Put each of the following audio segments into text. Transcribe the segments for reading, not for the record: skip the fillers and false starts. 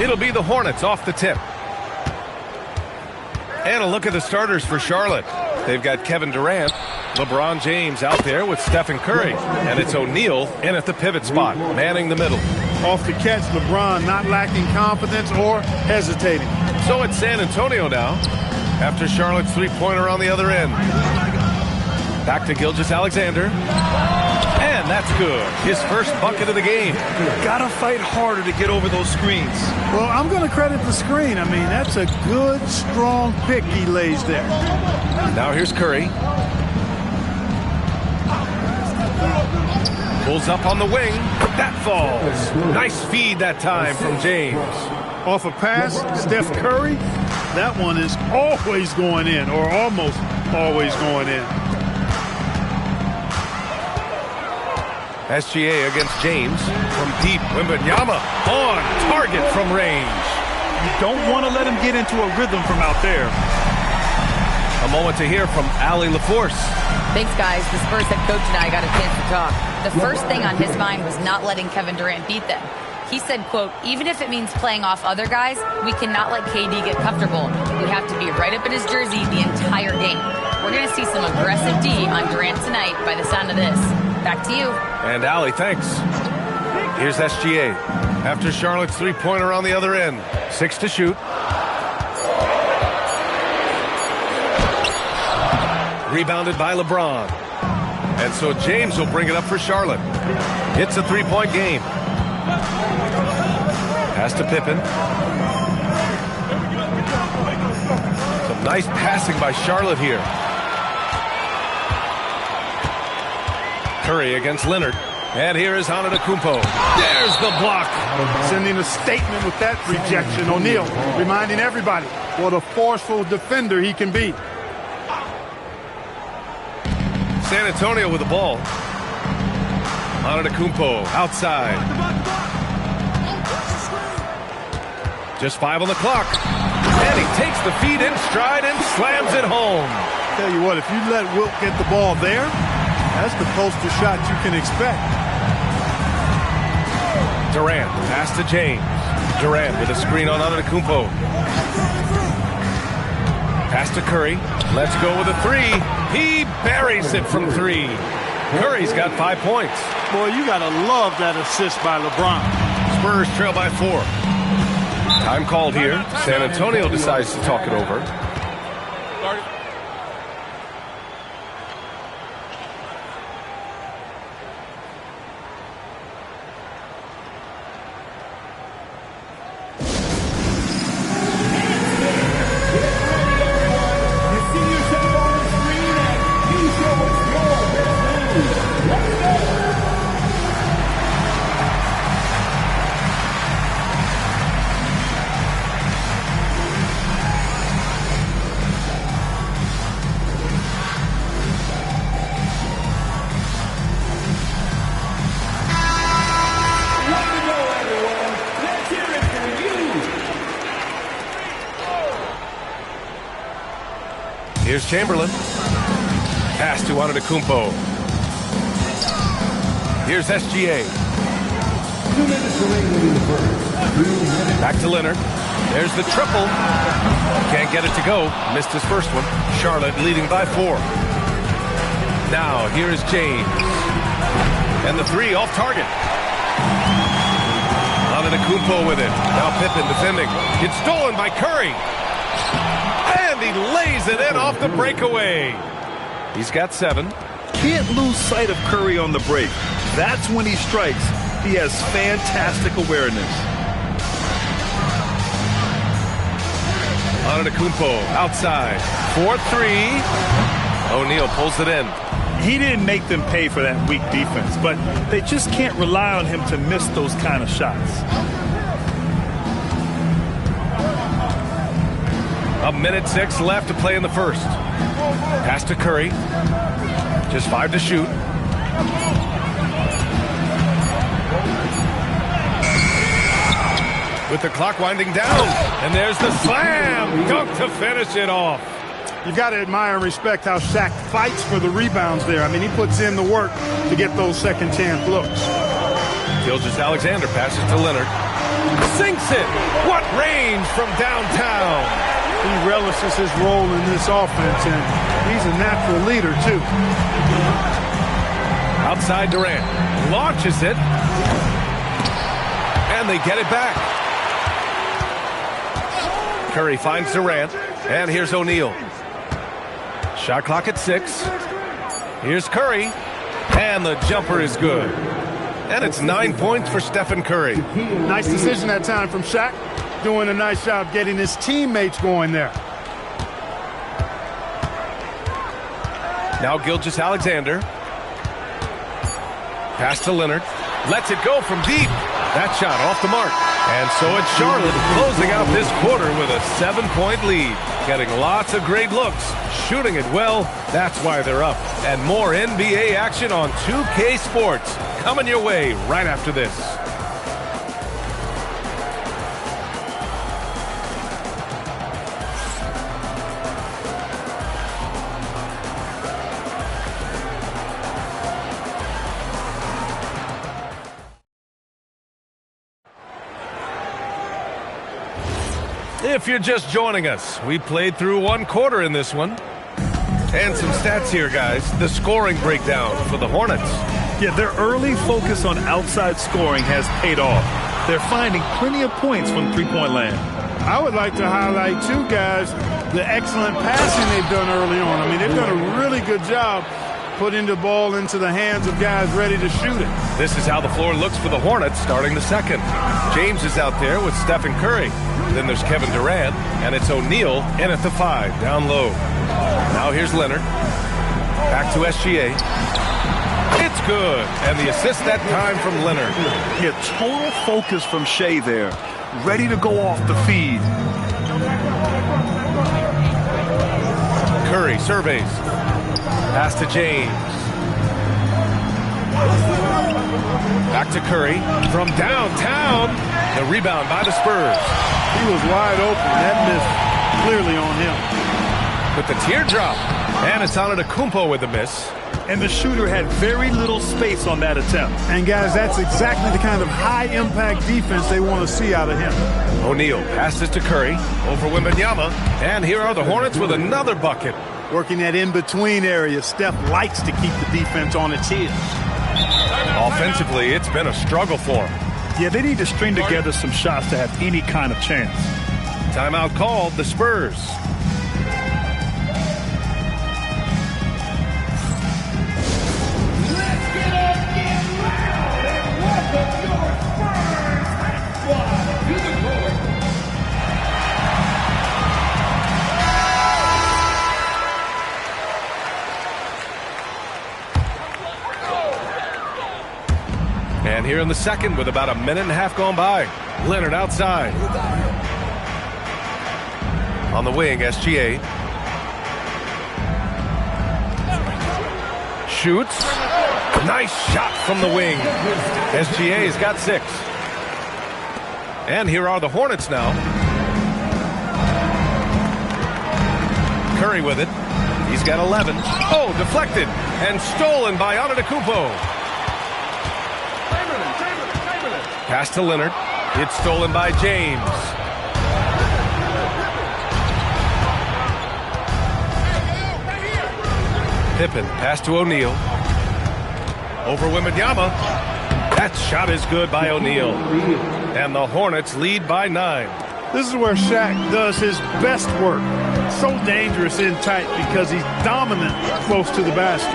It'll be the Hornets off the tip. And a look at the starters for Charlotte. They've got Kevin Durant, LeBron James out there with Stephen Curry. And it's O'Neal in at the pivot spot, manning the middle. Off the catch, LeBron not lacking confidence or hesitating. So it's San Antonio now, after Charlotte's three-pointer on the other end. Back to Gilgeous-Alexander. And that's good. His first bucket of the game. Gotta fight harder to get over those screens. Well, I'm going to credit the screen. I mean, that's a good, strong pick he lays there. Now here's Curry. Pulls up on the wing. That falls. Nice feed that time from James. Off a pass, Steph Curry. That one is always going in, or almost always going in. SGA against James from deep. Wembanyama on target from range. You don't want to let him get into a rhythm from out there. A moment to hear from Allie LaForce. Thanks, guys. The Spurs head coach and I got a chance to talk. The first thing on his mind was not letting Kevin Durant beat them. He said, quote, even if it means playing off other guys, we cannot let KD get comfortable. We have to be right up in his jersey the entire game. We're going to see some aggressive D on Durant tonight by the sound of this. Back to you. And Allie, thanks. Here's SGA. After Charlotte's three-pointer on the other end. 6 to shoot. Rebounded by LeBron. And so James will bring it up for Charlotte. It's a three-point game. Pass to Pippen. Some nice passing by Charlotte here. Curry against Leonard. And here is Antetokounmpo. There's the block. Sending a statement with that rejection. O'Neal reminding everybody what a forceful defender he can be. San Antonio with the ball. Antetokounmpo outside. Just 5 on the clock. And he takes the feed in stride and slams it home. Tell you what, if you let Wilt get the ball there, that's the poster shot you can expect. Durant, pass to James. Durant with a screen on Antetokounmpo. Pass to Curry. Let's go with a three. He buries it from 3. Curry's got 5 points. Boy, you got to love that assist by LeBron. Spurs trail by 4. Time called here. San Antonio decides to talk it over. Here's Chamberlain. Pass to Antetokounmpo. Here's SGA. Back to Leonard. There's the triple. Can't get it to go. Missed his first one. Charlotte leading by 4. Now here is James. And the 3 off target. Antetokounmpo with it. Now Pippen defending. It's stolen by Curry. And he lays it in off the breakaway. He's got 7. Can't lose sight of Curry on the break. That's when he strikes. He has fantastic awareness. Antetokounmpo outside. 4-3. O'Neal pulls it in. He didn't make them pay for that weak defense, but they just can't rely on him to miss those kind of shots. A minute 6 left to play in the first. Pass to Curry. Just 5 to shoot. With the clock winding down. And there's the slam. Dunk to finish it off. You've got to admire and respect how Shaq fights for the rebounds there. I mean, he puts in the work to get those second chance looks. Gilgeous-Alexander passes to Leonard. Sinks it. What range from downtown. He relishes his role in this offense, and he's a natural leader, too. Outside Durant. Launches it. And they get it back. Curry finds Durant. And here's O'Neal. Shot clock at 6. Here's Curry. And the jumper is good. And it's 9 points for Stephen Curry. Nice decision that time from Shaq. Doing a nice job getting his teammates going there. Now Gilgeous-Alexander. Pass to Leonard. Lets it go from deep. That shot off the mark. And so it's Charlotte closing out this quarter with a 7-point lead. Getting lots of great looks. Shooting it well. That's why they're up. And more NBA action on 2K Sports. Coming your way right after this. If you're just joining us, we played through one quarter in this one. And some stats here, guys. The scoring breakdown for the Hornets. Yeah, their early focus on outside scoring has paid off. They're finding plenty of points from three-point land. I would like to highlight, too, guys, the excellent passing they've done early on. I mean, they've done a really good job putting the ball into the hands of guys ready to shoot it. This is how the floor looks for the Hornets starting the second. James is out there with Stephen Curry. Then there's Kevin Durant, and it's O'Neal in at the 5, down low. Now here's Leonard. Back to SGA. It's good. And the assist that time from Leonard. Yeah, total focus from Shea there. Ready to go off the feed. Curry surveys. Pass to James. Back to Curry. From downtown. The rebound by the Spurs. He was wide open. That missed clearly on him. With the teardrop. And it's Antetokounmpo with the miss. And the shooter had very little space on that attempt. And, guys, that's exactly the kind of high-impact defense they want to see out of him. O'Neal passes to Curry over Wembanyama. And here are the Hornets with another bucket. Working that in-between area. Steph likes to keep the defense on its heels. Offensively, it's been a struggle for him. Yeah, they need to string together some shots to have any kind of chance. Timeout called, the Spurs. And here in the second with about a minute and a half gone by. Leonard outside. On the wing, SGA. Shoots. Nice shot from the wing. SGA's got 6. And here are the Hornets now. Curry with it. He's got 11. Oh, deflected. And stolen by Antetokounmpo. Pass to Leonard. It's stolen by James. Pippen. Pass to O'Neal. Over Wembanyama. That shot is good by O'Neal. And the Hornets lead by 9. This is where Shaq does his best work. So dangerous in tight because he's dominant close to the basket.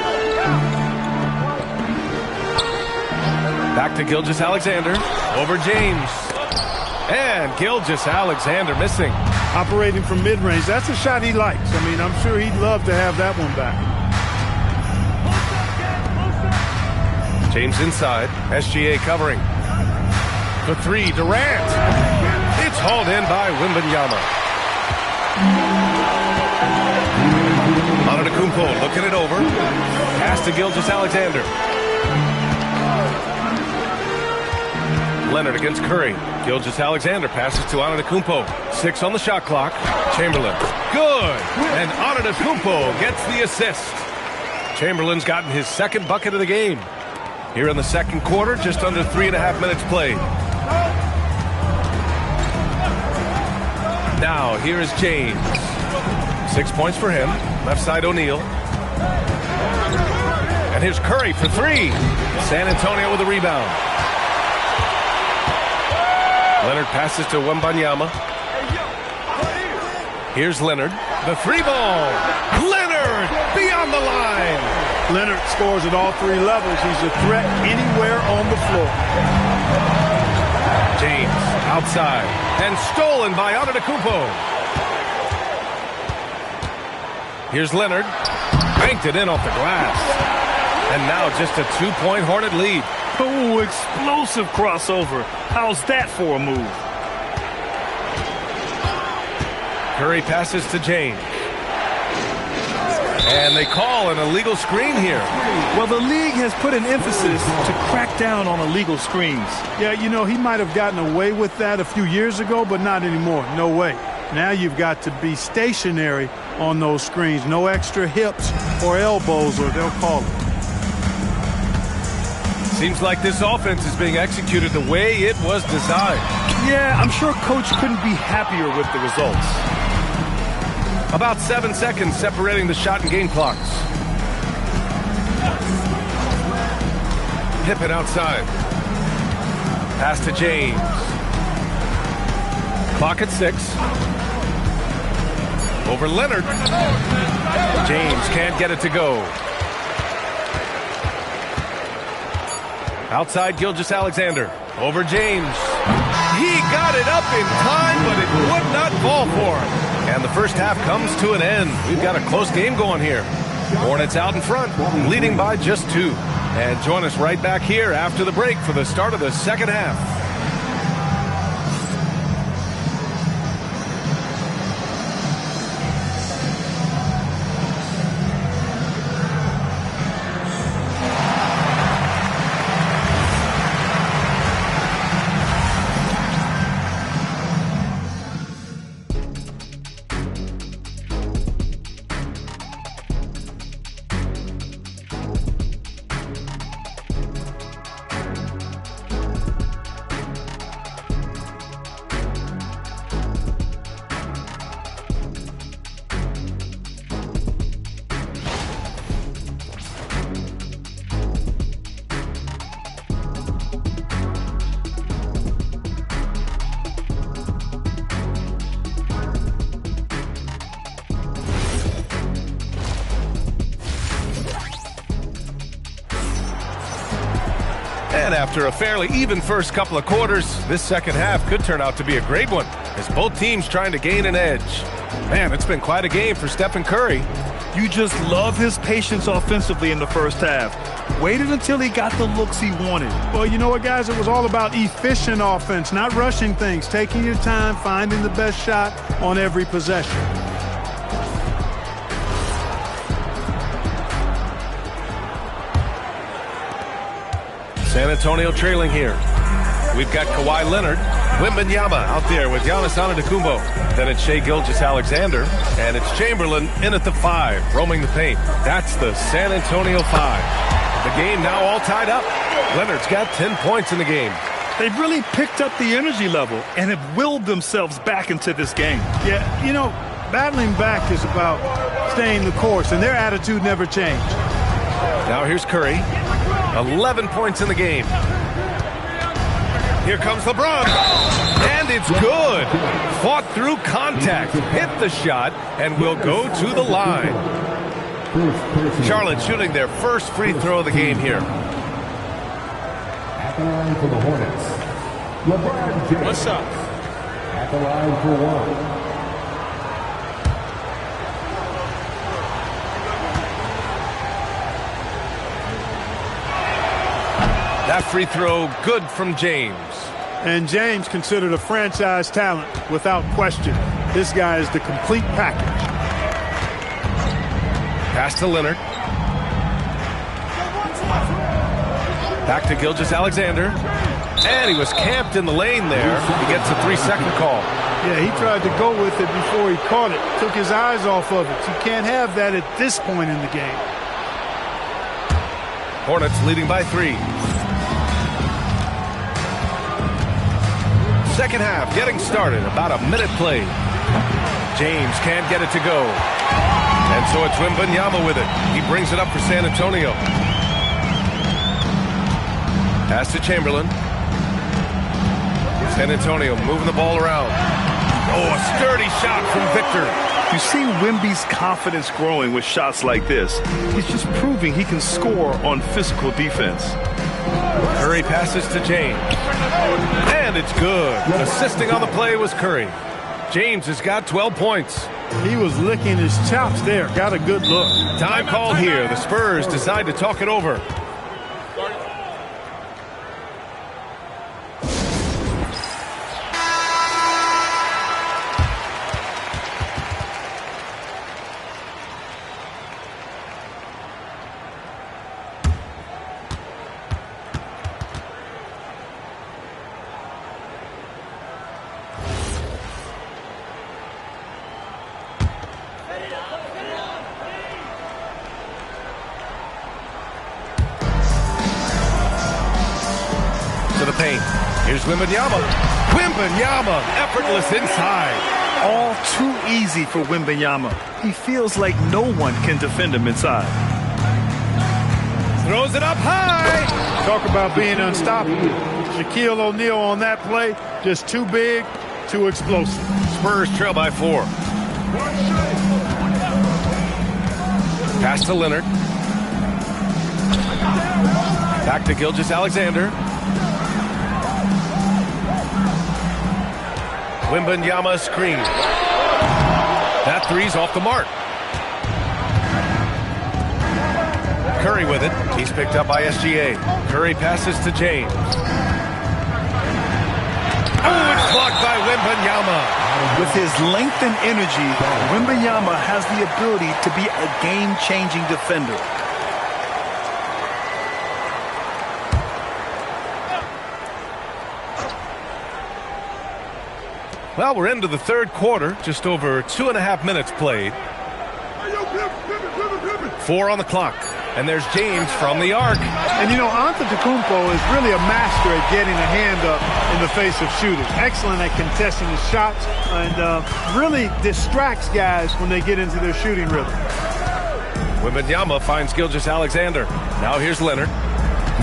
Back to Gilgeous-Alexander. Over James. And Gilgeous-Alexander missing. Operating from mid-range. That's a shot he likes. I mean, I'm sure he'd love to have that one back. James inside. SGA covering. The 3, Durant. It's hauled in by Wembanyama. Antetokounmpo looking it over. Pass to Gilgeous-Alexander. Leonard against Curry. Gilgeous-Alexander passes to Antetokounmpo. 6 on the shot clock. Chamberlain. Good. And Antetokounmpo gets the assist. Chamberlain's gotten his second bucket of the game. Here in the second quarter, just under 3.5 minutes played. Now, here is James. 6 points for him. Left side, O'Neal. And here's Curry for three. San Antonio with a rebound. Leonard passes to Wembanyama. Here's Leonard. The three ball. Leonard beyond the line. Leonard scores at all three levels. He's a threat anywhere on the floor. James outside and stolen by Antetokounmpo. Here's Leonard. Banked it in off the glass. And now just a 2-point Hornet lead. Oh, explosive crossover. How's that for a move? Curry passes to James. And they call an illegal screen here. Well, the league has put an emphasis to crack down on illegal screens. Yeah, you know, he might have gotten away with that a few years ago, but not anymore. No way. Now you've got to be stationary on those screens. No extra hips or elbows, or they'll call it. Seems like this offense is being executed the way it was designed. Yeah, I'm sure Coach couldn't be happier with the results. About 7 seconds separating the shot and game clocks. Pippen outside. Pass to James. Clock at 6. Over Leonard. James can't get it to go. Outside Gilgeous-Alexander. Over James. He got it up in time, but it would not fall for him. And the first half comes to an end. We've got a close game going here. Hornets out in front, leading by just 2. And join us right back here after the break for the start of the second half. And after a fairly even first couple of quarters, this second half could turn out to be a great one as both teams trying to gain an edge. Man, it's been quite a game for Stephen Curry. You just love his patience offensively in the first half. Waited until he got the looks he wanted. Well, you know what, guys? It was all about efficient offense, not rushing things, taking your time, finding the best shot on every possession. San Antonio trailing here. We've got Kawhi Leonard, Wembanyama out there with Giannis Antetokounmpo. Then it's Shai Gilgeous-Alexander, and it's Chamberlain in at the 5, roaming the paint. That's the San Antonio 5. The game now all tied up. Leonard's got 10 points in the game. They've really picked up the energy level and have willed themselves back into this game. Yeah, you know, battling back is about staying the course, and their attitude never changed. Now here's Curry. 11 points in the game. Here comes LeBron. And it's good. Fought through contact. Hit the shot and will go to the line. Charlotte shooting their first free throw of the game here. At the line for the Hornets, LeBron James. What's up? At the line for 1. That free throw good from James. And James considered a franchise talent without question. This guy is the complete package. Pass to Leonard. Back to Gilgeous-Alexander. And he was camped in the lane there. He gets a 3-second call. Yeah, he tried to go with it before he caught it. Took his eyes off of it. You can't have that at this point in the game. Hornets leading by 3. Second half getting started. About a minute played. James can't get it to go. And so it's Wembanyama with it. He brings it up for San Antonio. Pass to Chamberlain. San Antonio moving the ball around. Oh, a sturdy shot from Victor. You see Wemby's confidence growing with shots like this. He's just proving he can score on physical defense. Curry passes to James. And it's good. Assisting on the play was Curry. James has got 12 points. He was licking his chops there. Got a good look. Time called here. The Spurs decide to talk it over. To the paint. Here's Wembanyama. Wembanyama, effortless inside. All too easy for Wembanyama. He feels like no one can defend him inside. Throws it up high. Talk about being unstoppable. Shaquille O'Neal on that play, just too big, too explosive. Spurs trail by 4. Pass to Leonard. Back to Gilgeous-Alexander. Wembanyama screen. That three's off the mark. Curry with it. He's picked up by SGA. Curry passes to James. Oh, it's blocked by Wembanyama. With his length and energy, Wembanyama has the ability to be a game-changing defender. Well, we're into the third quarter. Just over 2.5 minutes played. 4 on the clock. And there's James from the arc. And you know, Antetokounmpo is really a master at getting a hand up in the face of shooters. Excellent at contesting his shots and really distracts guys when they get into their shooting rhythm. Wembanyama finds Gilgeous-Alexander. Now here's Leonard. 2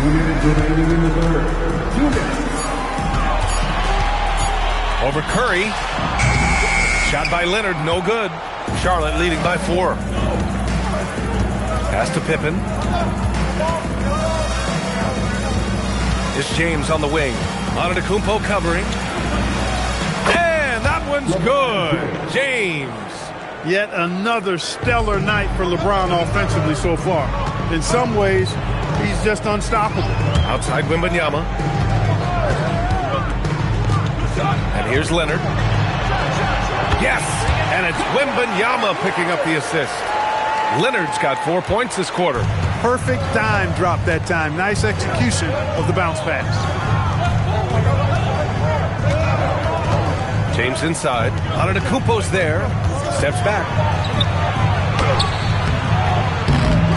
minutes remaining in the third. 2 minutes. Over Curry. Shot by Leonard, no good. Charlotte leading by 4. Pass to Pippen. It's James on the wing. Antetokounmpo covering. And that one's good. James. Yet another stellar night for LeBron offensively so far. In some ways, he's just unstoppable. Outside Wembanyama. And here's Leonard. Yes! And it's Wembanyama picking up the assist. Leonard's got 4 points this quarter. Perfect dime drop that time. Nice execution of the bounce pass. James inside. Antetokounmpo's there. Steps back.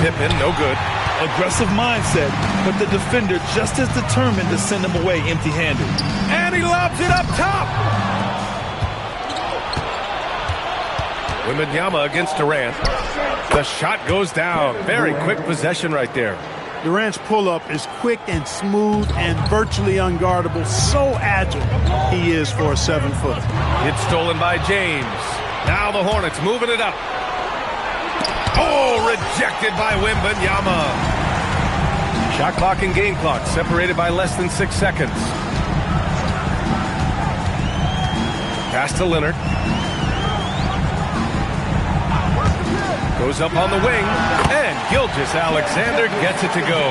Pippen, no good. Aggressive mindset, but the defender just as determined to send him away empty-handed. And he lobs it up top. Wembanyama against Durant. The shot goes down. Very quick possession right there. Durant's pull-up is quick and smooth and virtually unguardable. So agile he is for a 7-footer. It's stolen by James. Now the Hornets moving it up. Oh, rejected by Wembanyama. Shot clock and game clock separated by less than 6 seconds. Pass to Leonard. Goes up on the wing, and Gilgeous-Alexander gets it to go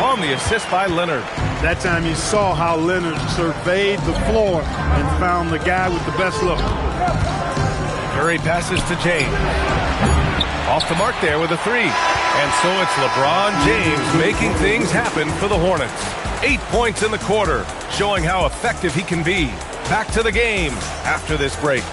on the assist by Leonard. That time you saw how Leonard surveyed the floor and found the guy with the best look. Curry passes to James. Off the mark there with a 3. And so it's LeBron James making things happen for the Hornets. 8 points in the quarter, showing how effective he can be. Back to the game after this break.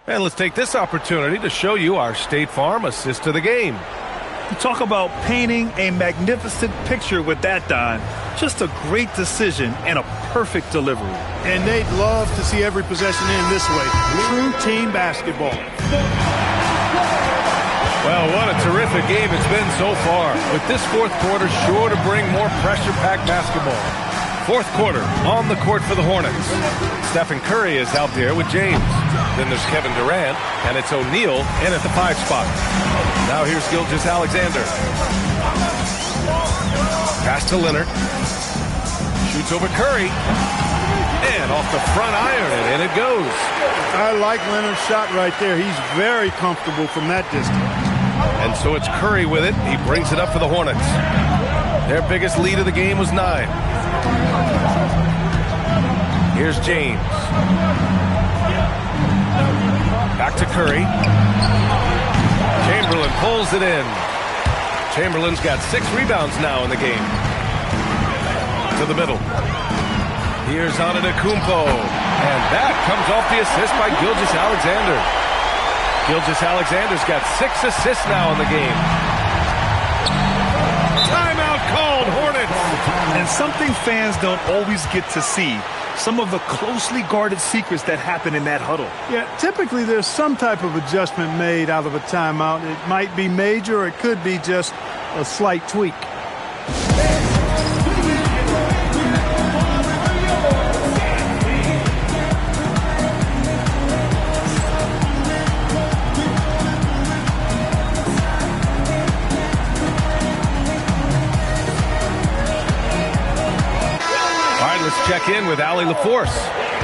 And let's take this opportunity to show you our State Farm assist to the game. You talk about painting a magnificent picture with that, Don. Just a great decision and a perfect delivery. And they'd love to see every possession end this way. True team basketball. Well, what a terrific game it's been so far, with this fourth quarter sure to bring more pressure-packed basketball. Fourth quarter on the court for the Hornets. Stephen Curry is out there with James. Then there's Kevin Durant, and it's O'Neal in at the 5 spot. Now here's Gilgeous-Alexander. Pass to Leonard. Shoots over Curry. And off the front iron, and in it goes. I like Leonard's shot right there. He's very comfortable from that distance. And so it's Curry with it. He brings it up for the Hornets. Their biggest lead of the game was 9. Here's James. Back to Curry. Chamberlain pulls it in. Chamberlain's got 6 rebounds now in the game. To the middle. Here's Antetokounmpo. And that comes off the assist by Gilgeous-Alexander. Gilgeous-Alexander's got 6 assists now in the game. Timeout called, Hornets. And something fans don't always get to see. Some of the closely guarded secrets that happen in that huddle. Yeah, typically there's some type of adjustment made out of a timeout. It might be major, or it could be just a slight tweak. Check in with Allie LaForce.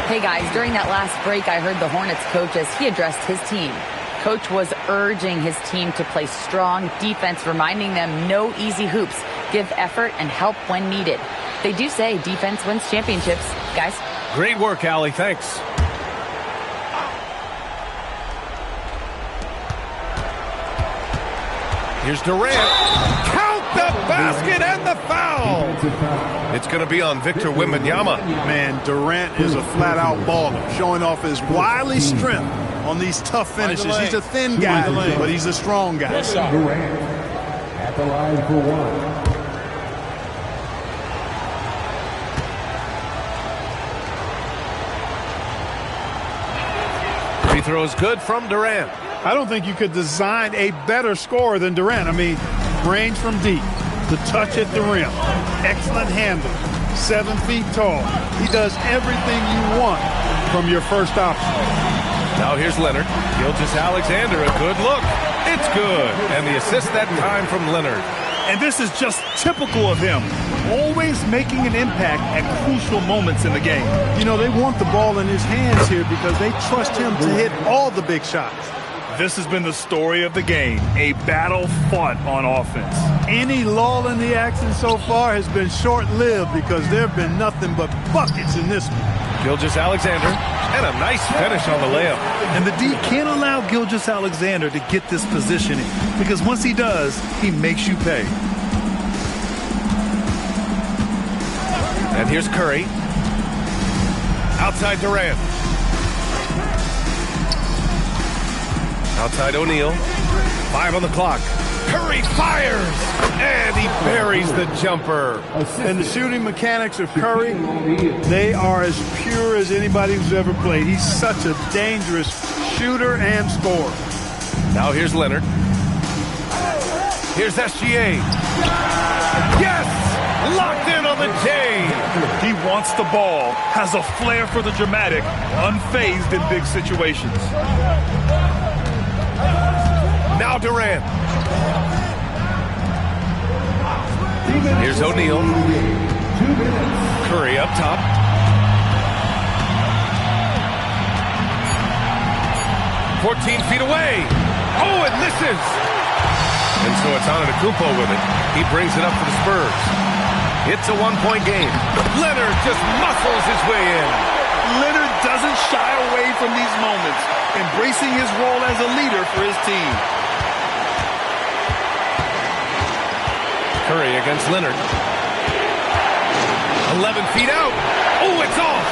Hey guys, during that last break, I heard the Hornets coach as he addressed his team. Coach was urging his team to play strong defense, reminding them no easy hoops, give effort and help when needed. They do say defense wins championships, guys. Great work, Allie. Thanks. Here's Durant. Count the basket and the foul. It's going to be on Victor Wembanyama. Man, Durant is a flat-out baller, showing off his wily strength on these tough finishes. He's a thin guy, but he's a strong guy. Durant at the line for 1. Free throw is good from Durant. I don't think you could design a better scorer than Durant. I mean, range from deep, the touch at the rim, excellent handle, 7 feet tall. He does everything you want from your first option. Now here's Leonard. Gilgeous-Alexander, a good look. It's good. And the assist that time from Leonard. And this is just typical of him, always making an impact at crucial moments in the game. You know, they want the ball in his hands here because they trust him to hit all the big shots. This has been the story of the game, a battle fought on offense. Any lull in the action so far has been short-lived because there have been nothing but buckets in this one. Gilgeous-Alexander, and a nice finish on the layup. And the D can't allow Gilgeous-Alexander to get this positioning because once he does, he makes you pay. And here's Curry. Outside Durant. Outside O'Neal. 5 on the clock. Curry fires! And he buries the jumper. And the shooting mechanics of Curry, they are as pure as anybody who's ever played. He's such a dangerous shooter and scorer. Now here's Leonard. Here's SGA. Yes! Locked in on the J. He wants the ball, has a flair for the dramatic, unfazed in big situations. Now Durant. Here's O'Neal. Curry up top. "14 feet away. Oh, it misses. And so it's Antetokounmpo with it. He brings it up for the Spurs. It's a 1-point game. Leonard just muscles his way in. Leonard doesn't shy away from these moments, embracing his role as a leader for his team. Curry against Leonard. 11 feet out. Oh, it's off.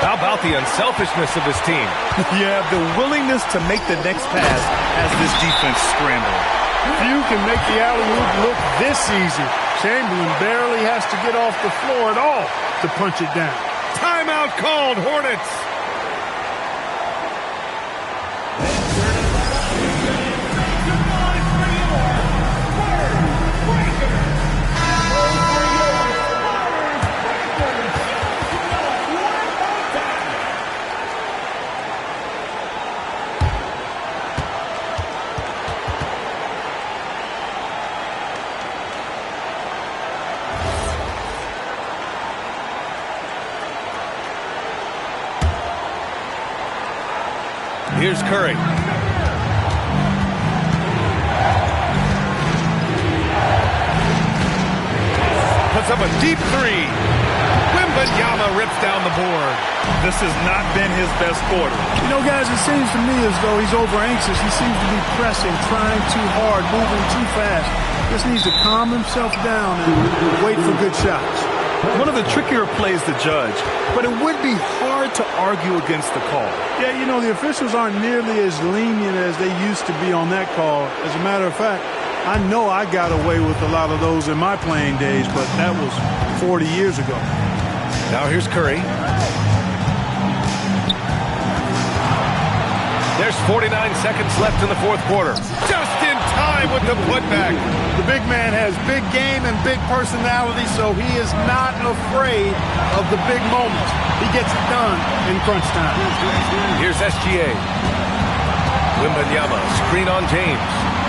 How about the unselfishness of his team? Yeah, the willingness to make the next pass has this defense scrambling. Few can make the alley-oop look this easy. Chamberlain barely has to get off the floor at all to punch it down. Timeout called, Hornets. Here's Curry. Puts up a deep three. Wembanyama rips down the board. This has not been his best quarter. You know, guys, it seems to me as though he's over-anxious. He seems to be pressing, trying too hard, moving too fast. Just needs to calm himself down and wait for good shots. One of the trickier plays to judge, but it would be hard to argue against the call. Yeah, you know, the officials aren't nearly as lenient as they used to be on that call. As a matter of fact, I know I got away with a lot of those in my playing days, but that was 40 years ago. Now here's Curry. There's 49 seconds left in the fourth quarter. Just in time with the putback. The big man has big game and big personality, so he is not afraid of the big moments. He gets it done in crunch time. Here's SGA. Wembanyama, screen on James.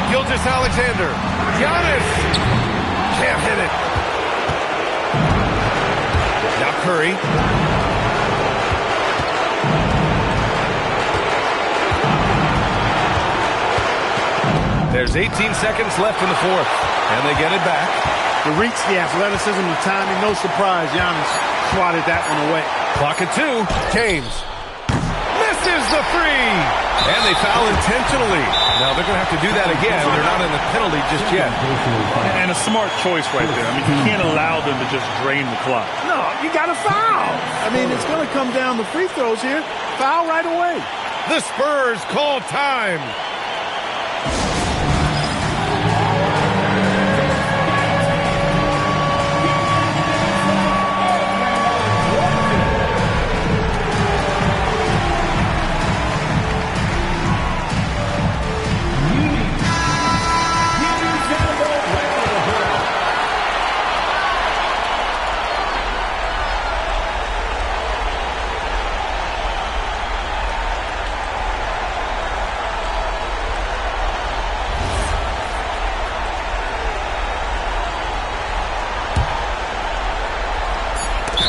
Gilgeous-Alexander. Giannis. Can't hit it. Now Curry. There's 18 seconds left in the fourth, and they get it back. The reach, the athleticism, the timing, no surprise. Giannis swatted that one away. Clock at 2. James misses the three, and they foul intentionally. Now they're going to have to do that again. They're not in the penalty just yet. And a smart choice right there. I mean, you can't allow them to just drain the clock. No, you got to foul. I mean, it's going to come down to free throws here. Foul right away. The Spurs call time.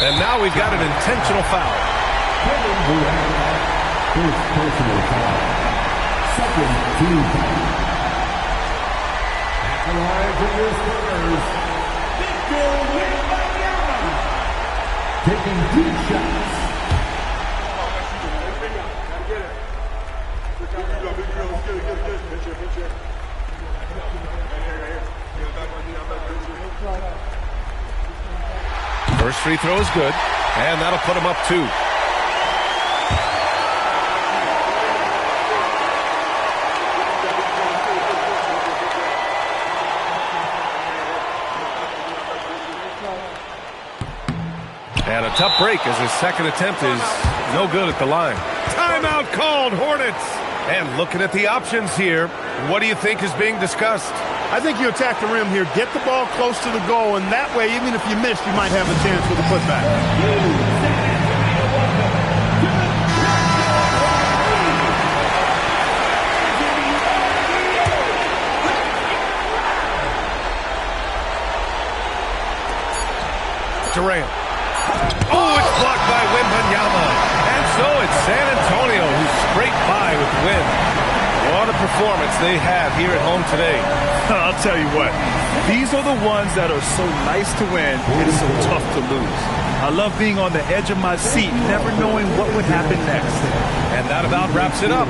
And now we've got an intentional foul. Kevin Durant, first personal foul. Second team foul. At the line for the Spurs, Victor Wembanyama, taking deep shots. First free throw is good, and that'll put him up 2. And a tough break as his second attempt is no good at the line. Timeout called, Hornets. And looking at the options here, what do you think is being discussed? I think you attack the rim here, get the ball close to the goal, and that way, even if you miss, you might have a chance with a putback. Durant. Oh, it's blocked by Wembanyama. And so it's San Antonio who scraped by with the win. What a performance they have here at home today. I'll tell you what, these are the ones that are so nice to win, it is so tough to lose. I love being on the edge of my seat, never knowing what would happen next. And that about wraps it up.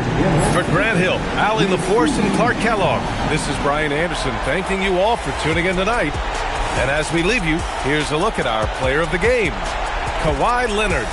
For Grant Hill, Allie LaForce, and Clark Kellogg, this is Brian Anderson thanking you all for tuning in tonight. And as we leave you, here's a look at our player of the game, Kawhi Leonard.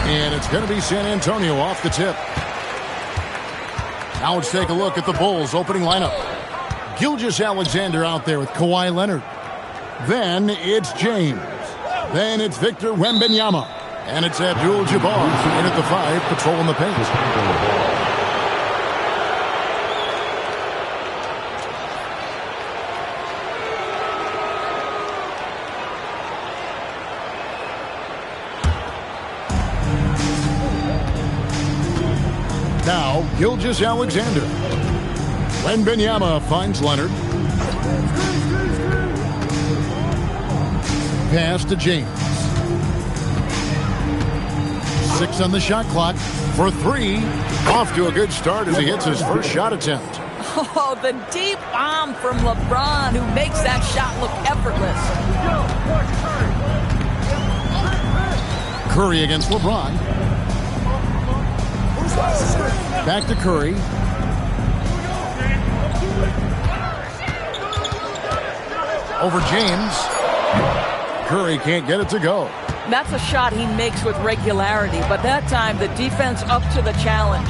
And it's going to be San Antonio off the tip. Now let's take a look at the Bulls' opening lineup. Gilgeous-Alexander out there with Kawhi Leonard. Then it's James. Then it's Victor Wembanyama. And it's Abdul-Jabbar in at the 5, patrolling the paint. Now, Gilgeous-Alexander. Wembanyama finds Leonard. Pass to James. 6 on the shot clock for 3. Off to a good start as he hits his first shot attempt. Oh, the deep bomb from LeBron, who makes that shot look effortless. Curry against LeBron. Back to Curry. Over James. Curry can't get it to go. That's a shot he makes with regularity, but that time the defense up to the challenge.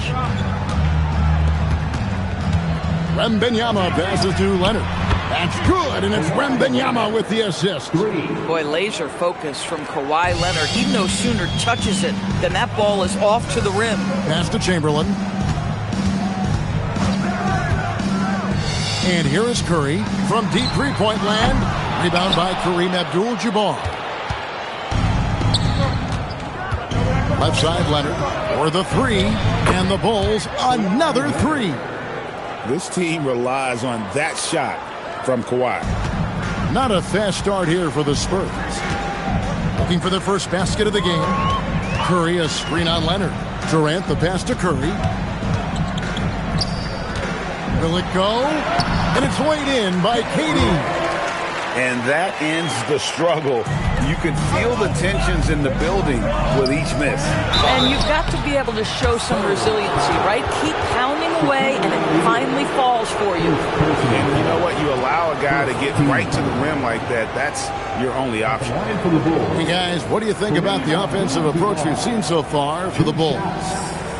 Wembanyama passes to Leonard. That's good, and it's Wembanyama with the assist. Boy, laser focus from Kawhi Leonard. He no sooner touches it than that ball is off to the rim. Pass to Chamberlain. And here is Curry from deep three-point land. Rebound by Kareem Abdul-Jabbar. Left side, Leonard for the 3. And the Bulls, another 3. This team relies on that shot from Kawhi. Not a fast start here for the Spurs. Looking for their first basket of the game. Curry, a screen on Leonard. Durant, the pass to Curry. Will it go? And it's weighed in by KD. And that ends the struggle. You can feel the tensions in the building with each miss. And you've got to be able to show some resiliency, right? Keep pounding away, and it finally falls for you. And you know what? You allow a guy to get right to the rim like that, that's your only option. Hey, guys, what do you think about the offensive approach we've seen so far for the Bulls?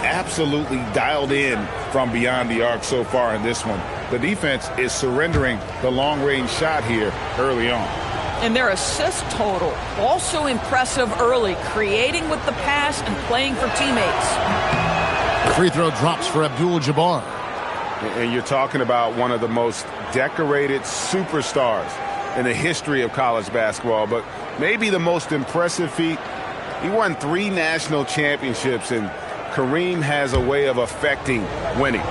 Absolutely dialed in from beyond the arc so far in this one. The defense is surrendering the long-range shot here early on. And their assist total, also impressive early, creating with the pass and playing for teammates. Free throw drops for Abdul-Jabbar. And you're talking about one of the most decorated superstars in the history of college basketball, but maybe the most impressive feat. He won 3 national championships, and Kareem has a way of affecting winning.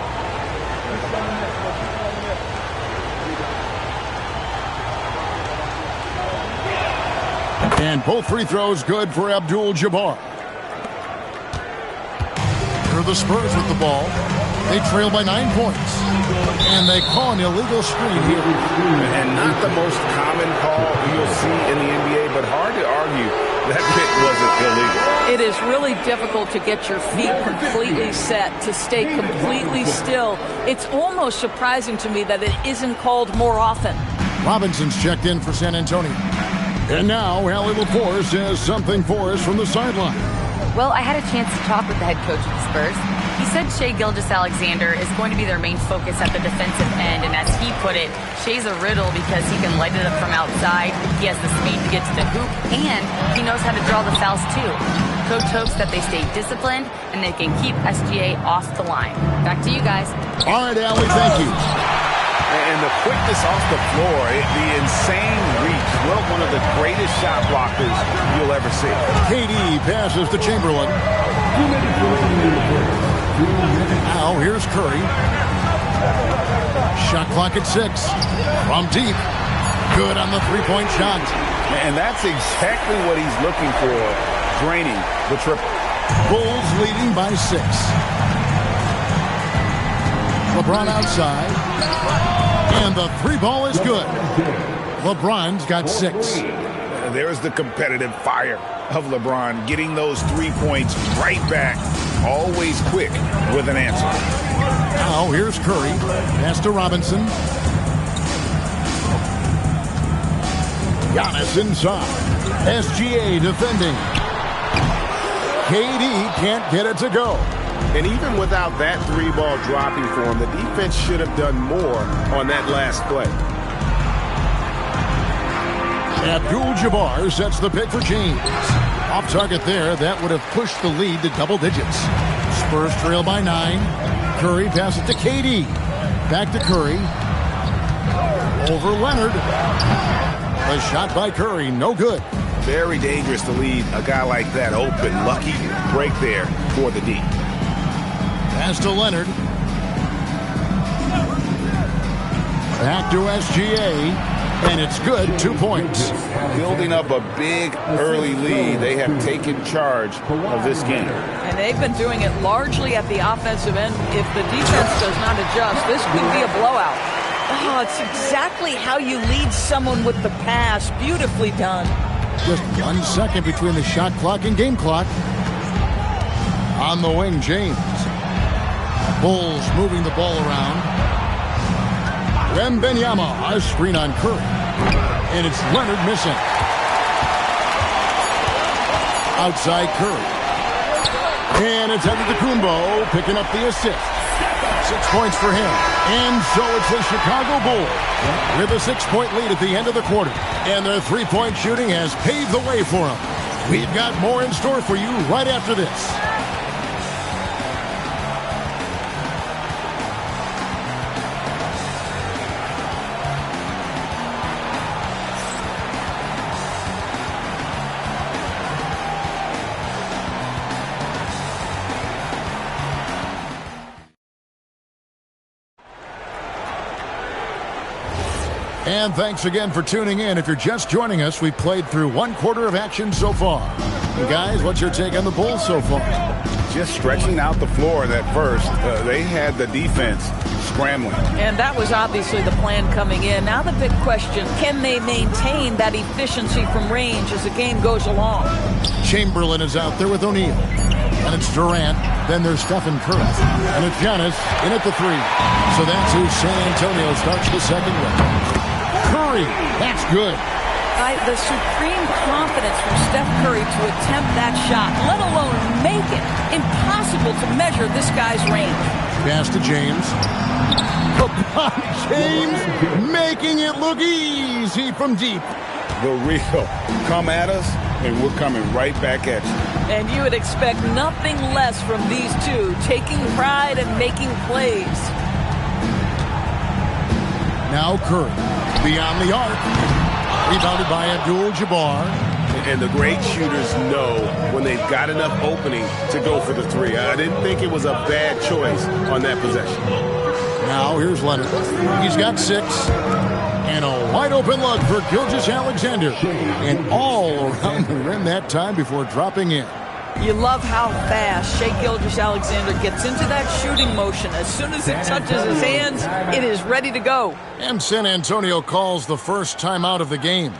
And both free throws good for Abdul-Jabbar. Here are the Spurs with the ball. They trail by 9 points. And they call an illegal screen here. And not the most common call you'll see in the NBA, but hard to argue that pick wasn't illegal. It is really difficult to get your feet completely set, to stay completely still. It's almost surprising to me that it isn't called more often. Robinson's checked in for San Antonio. And now, Allie LaForce has something for us from the sideline. Well, I had a chance to talk with the head coach of the Spurs. He said Shai Gilgeous-Alexander is going to be their main focus at the defensive end, and as he put it, Shai's a riddle because he can light it up from outside, he has the speed to get to the hoop, and he knows how to draw the fouls too. Coach hopes that they stay disciplined and they can keep SGA off the line. Back to you guys. All right, Allie, thank you. And the quickness off the floor, the insane reach. Well, one of the greatest shot blockers you'll ever see. KD passes to Chamberlain. Now here's Curry. Shot clock at 6. From deep. Good on the three-point shot. And that's exactly what he's looking for, draining the triple. Bulls leading by 6. LeBron outside. And the 3 ball is good. LeBron's got 6. There's the competitive fire of LeBron, getting those 3 points right back, always quick with an answer. Now here's Curry. Pass to Robinson. Giannis inside. SGA defending. KD can't get it to go. And even without that 3-ball dropping for him, the defense should have done more on that last play. Abdul-Jabbar sets the pick for James. Off target there, that would have pushed the lead to double digits. Spurs trail by 9. Curry passes to KD. Back to Curry. Over Leonard. A shot by Curry, no good. Very dangerous to leave a guy like that open. Lucky break there for the D. Pass to Leonard. Back to SGA. And it's good, 2 points. Building up a big early lead. They have taken charge of this game. And they've been doing it largely at the offensive end. If the defense does not adjust, this could be a blowout. Oh, it's exactly how you lead someone with the pass. Beautifully done. Just 1 second between the shot clock and game clock. On the wing, James. Bulls moving the ball around. Wembanyama, a screen on Curry. And it's Leonard missing. Outside Curry. And it's Antetokounmpo picking up the assist. 6 points for him. And so it's the Chicago Bulls with a 6-point lead at the end of the quarter. And their 3-point shooting has paved the way for them. We've got more in store for you right after this. And thanks again for tuning in. If you're just joining us, we've played through 1 quarter of action so far. And guys, what's your take on the Bulls so far? Just stretching out the floor that first. They had the defense scrambling. And that was obviously the plan coming in. Now the big question, can they maintain that efficiency from range as the game goes along? Chamberlain is out there with O'Neal. And it's Durant. Then there's Stephen Curry. And it's Giannis in at the 3. So that's who San Antonio starts the second with. Curry. That's good. The supreme confidence from Steph Curry to attempt that shot, let alone make it. Impossible to measure this guy's range. Pass to James. LeBron James making it look easy from deep. The real. Come at us, and we're coming right back at you. And you would expect nothing less from these two, taking pride and making plays. Now Curry, beyond the arc. Rebounded by Abdul-Jabbar. And the great shooters know when they've got enough opening to go for the 3. I didn't think it was a bad choice on that possession. Now here's Leonard. He's got 6. And a wide open look for Gilgeous-Alexander. And all around the rim that time before dropping in. You love how fast Shai Gilgeous-Alexander gets into that shooting motion. As soon as it touches his hands, it is ready to go. And San Antonio calls the first timeout of the game.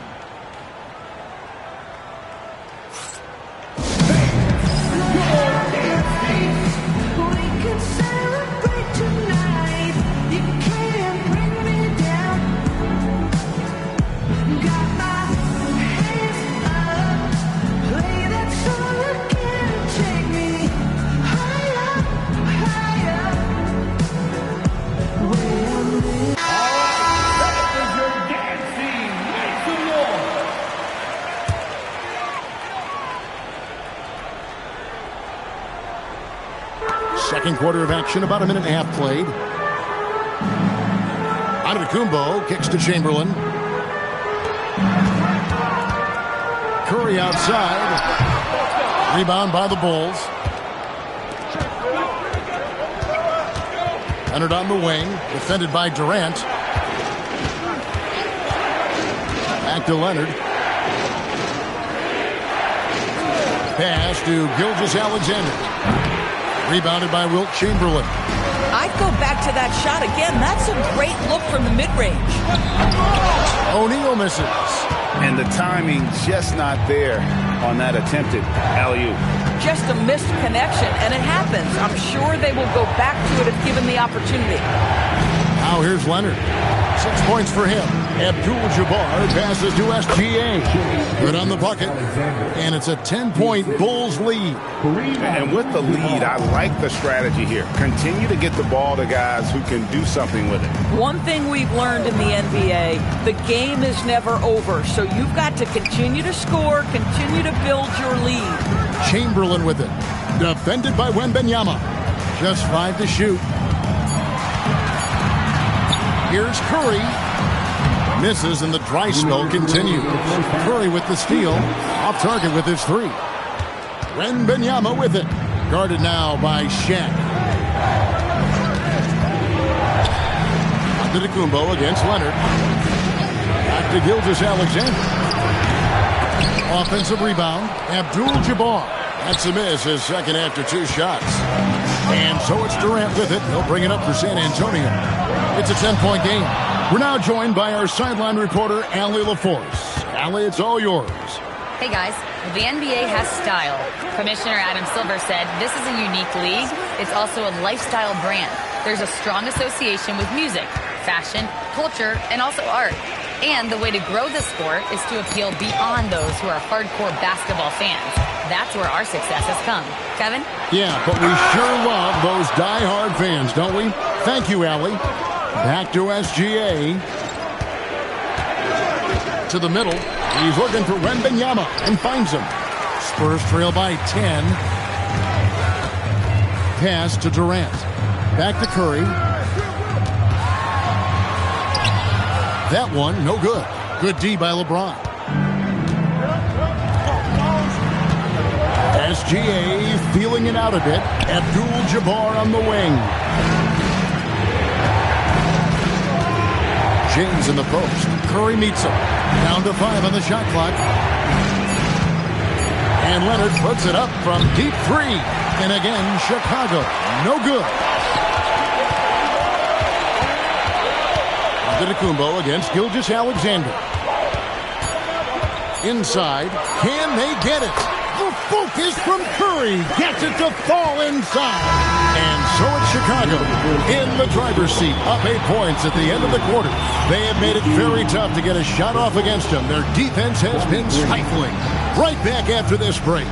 Second quarter of action, about a minute and a half played. Antetokounmpo kicks to Chamberlain. Curry outside. Rebound by the Bulls. Leonard on the wing, defended by Durant. Back to Leonard. Pass to Gilgeous-Alexander. Rebounded by Wilt Chamberlain. I'd go back to that shot again. That's a great look from the mid-range. O'Neal misses. And the timing just not there on that attempted alley-oop. Just a missed connection, and it happens. I'm sure they will go back to it if given the opportunity. Now here's Leonard. 6 points for him. Abdul-Jabbar passes to SGA. Good on the bucket. And it's a 10-point Bulls lead. And with the lead, I like the strategy here. Continue to get the ball to guys who can do something with it. One thing we've learned in the NBA, the game is never over. So you've got to continue to score, continue to build your lead. Chamberlain with it. Defended by Wembanyama. Just 5 to shoot. Here's Curry. Misses and the dry spell continues. Curry with the steal. Off target with his 3. Wembanyama with it. Guarded now by Shaq. Antetokounmpo against Leonard. Back to Gilgeous-Alexander. Offensive rebound. Abdul-Jabbar. That's a miss, his second after 2 shots. And so it's Durant with it. He'll bring it up for San Antonio. It's a 10-point game. We're now joined by our sideline reporter, Allie LaForce. Allie, it's all yours. Hey, guys. The NBA has style. Commissioner Adam Silver said this is a unique league. It's also a lifestyle brand. There's a strong association with music, fashion, culture, and also art. And the way to grow the sport is to appeal beyond those who are hardcore basketball fans. That's where our success has come. Kevin? Yeah, but we sure love those die-hard fans, don't we? Thank you, Allie. Back to SGA. To the middle. He's looking for Wembanyama and finds him. Spurs trail by 10. Pass to Durant. Back to Curry. That one, no good. Good D by LeBron. SGA feeling it out a bit. Abdul-Jabbar on the wing. James in the post. Curry meets him. Down to 5 on the shot clock. And Leonard puts it up from deep 3. And again, Chicago. No good. Antetokounmpo against Gilgeous-Alexander. Inside, can they get it? The focus from Curry gets it to fall inside. And so it's Chicago in the driver's seat, up 8 points at the end of the quarter. They have made it very tough to get a shot off against them. Their defense has been stifling. Right back after this break.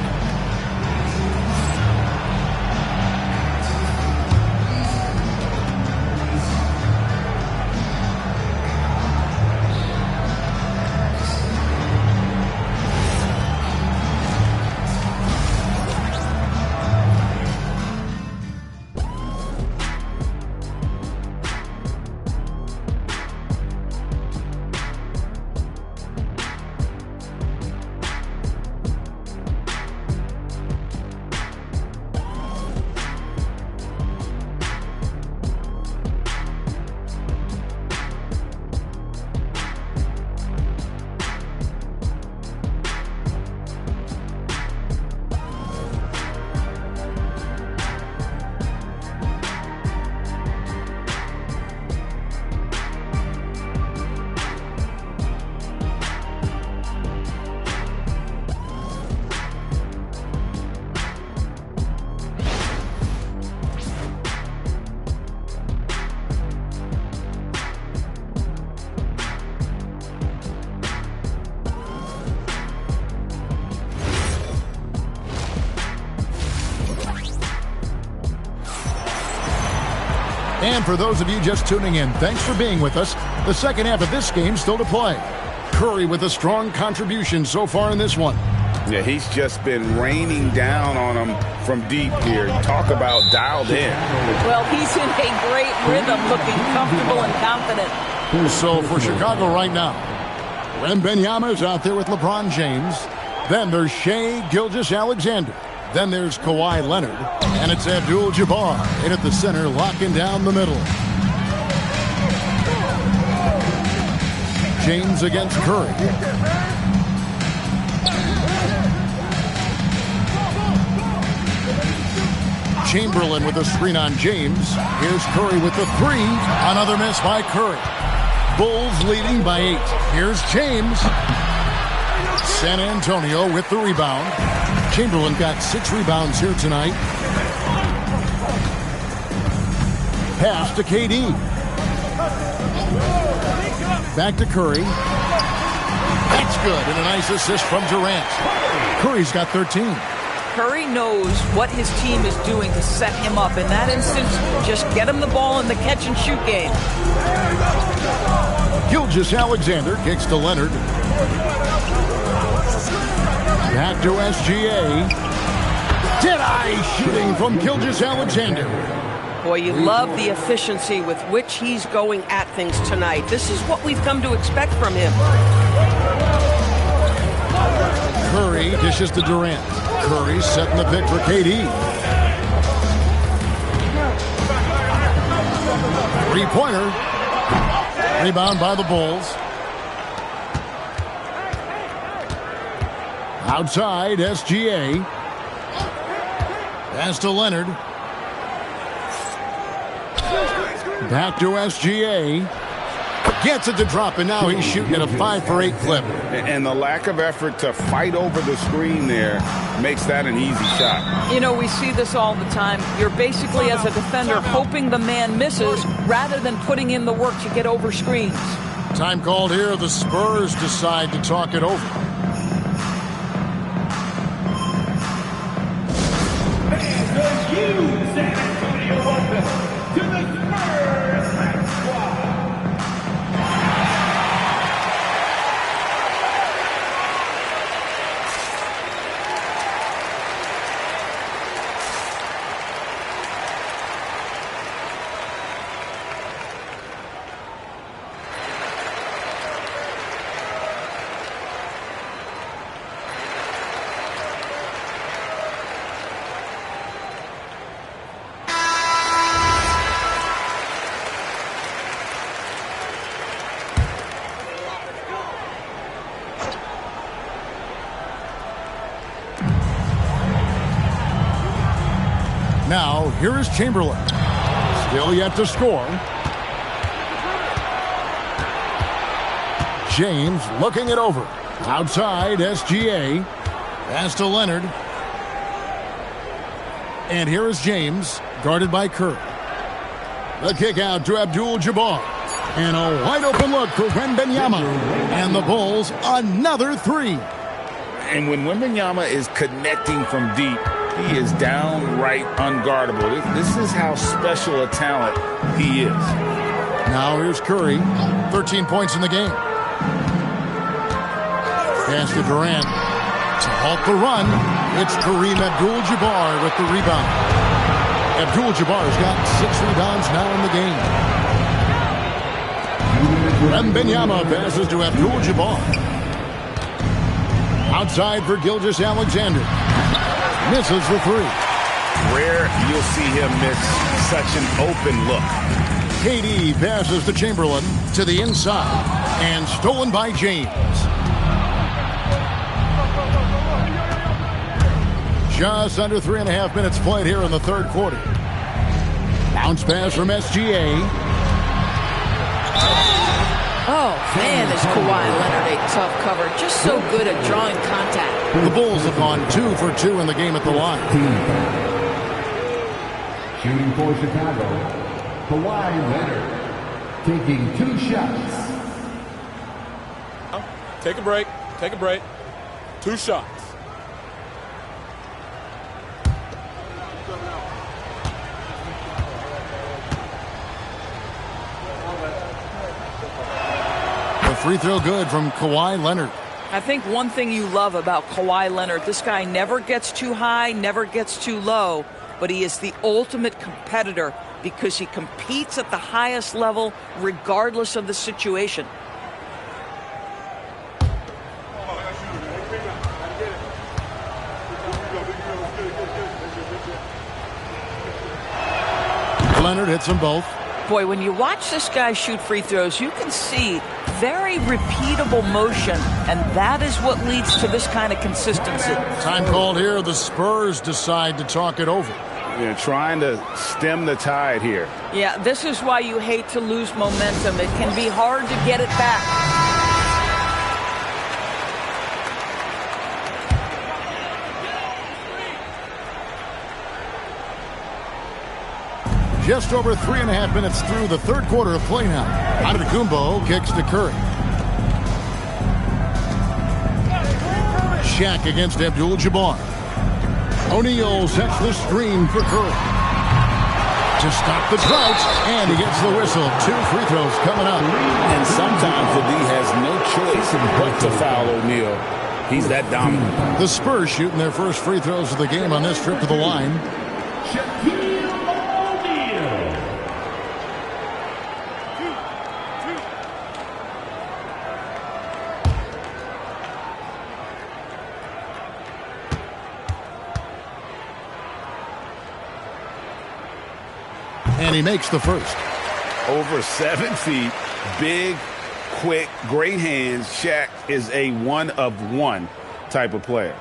And for those of you just tuning in, thanks for being with us. The second half of this game still to play. Curry with a strong contribution so far in this one. Yeah, he's just been raining down on him from deep here. Talk about dialed in. Well, he's in a great rhythm, looking comfortable and confident. So for Chicago right now, Wembanyama is out there with LeBron James. Then there's Shai Gilgeous-Alexander. Then there's Kawhi Leonard. And it's Abdul-Jabbar in at the center, locking down the middle. James against Curry. Chamberlain with a screen on James. Here's Curry with the three. Another miss by Curry. Bulls leading by 8. Here's James. San Antonio with the rebound. Chamberlain got 6 rebounds here tonight. Pass to KD. Back to Curry. That's good, and a nice assist from Durant. Curry's got 13. Curry knows what his team is doing to set him up. In that instance, just get him the ball in the catch-and-shoot game. Gilgeous-Alexander kicks to Leonard. Back to SGA. Dead-eye shooting from Gilgeous-Alexander. Boy, you love the efficiency with which he's going at things tonight. This is what we've come to expect from him. Curry dishes to Durant. Curry setting the pick for KD. 3-pointer. Rebound by the Bulls. Outside, SGA. Pass to Leonard. Back to SGA. Gets it to drop, and now he's shooting at a 5-for-8 clip. And the lack of effort to fight over the screen there makes that an easy shot. You know, we see this all the time. You're basically, as a defender, hoping the man misses rather than putting in the work to get over screens. Time called here. The Spurs decide to talk it over. San Antonio, welcome to the Spurs Squad. Now, here is Chamberlain. Still yet to score. James looking it over. Outside, SGA. Pass to Leonard. And here is James, guarded by Curry. The kick out to Abdul-Jabbar. And a wide open look for Wembanyama. And the Bulls, another three. And when Wembanyama is connecting from deep, he is downright unguardable. This is how special a talent he is. Now here's Curry, 13 points in the game. Pass to Durant. To halt the run, it's Kareem Abdul-Jabbar with the rebound. Abdul-Jabbar's got 6 rebounds now in the game. Wembanyama passes to Abdul-Jabbar. Outside for Gilgeous-Alexander. Misses the three. Rare you'll see him miss such an open look. KD passes to Chamberlain to the inside. And stolen by James. Just under 3.5 minutes played here in the third quarter. Bounce pass from SGA. Oh, man, is Kawhi Leonard a tough cover. Just so good at drawing contact. The Bulls have gone 2 for 2 in the game at the line. Shooting for Chicago, Kawhi Leonard. Taking 2 shots. Take a break. Take a break. 2 shots. Free throw good from Kawhi Leonard. I think one thing you love about Kawhi Leonard, this guy never gets too high, never gets too low, but he is the ultimate competitor because he competes at the highest level regardless of the situation. Leonard hits them both. Boy, when you watch this guy shoot free throws, you can see very repeatable motion, and that is what leads to this kind of consistency. Time called here. The Spurs decide to talk it over. They're trying to stem the tide here. Yeah, this is why you hate to lose momentum. It can be hard to get it back. Just over 3.5 minutes through the third quarter of play now. Antetokounmpo kicks to Curry. Shaq against Abdul-Jabbar. O'Neal sets the screen for Curry. To stop the drought, and he gets the whistle. 2 free throws coming up. And sometimes the D has no choice but to foul O'Neal. He's that dominant. The Spurs shooting their first free throws of the game on this trip to the line. And he makes the first. Over 7 feet, big, quick, great hands. Shaq is a one-of-one type of player.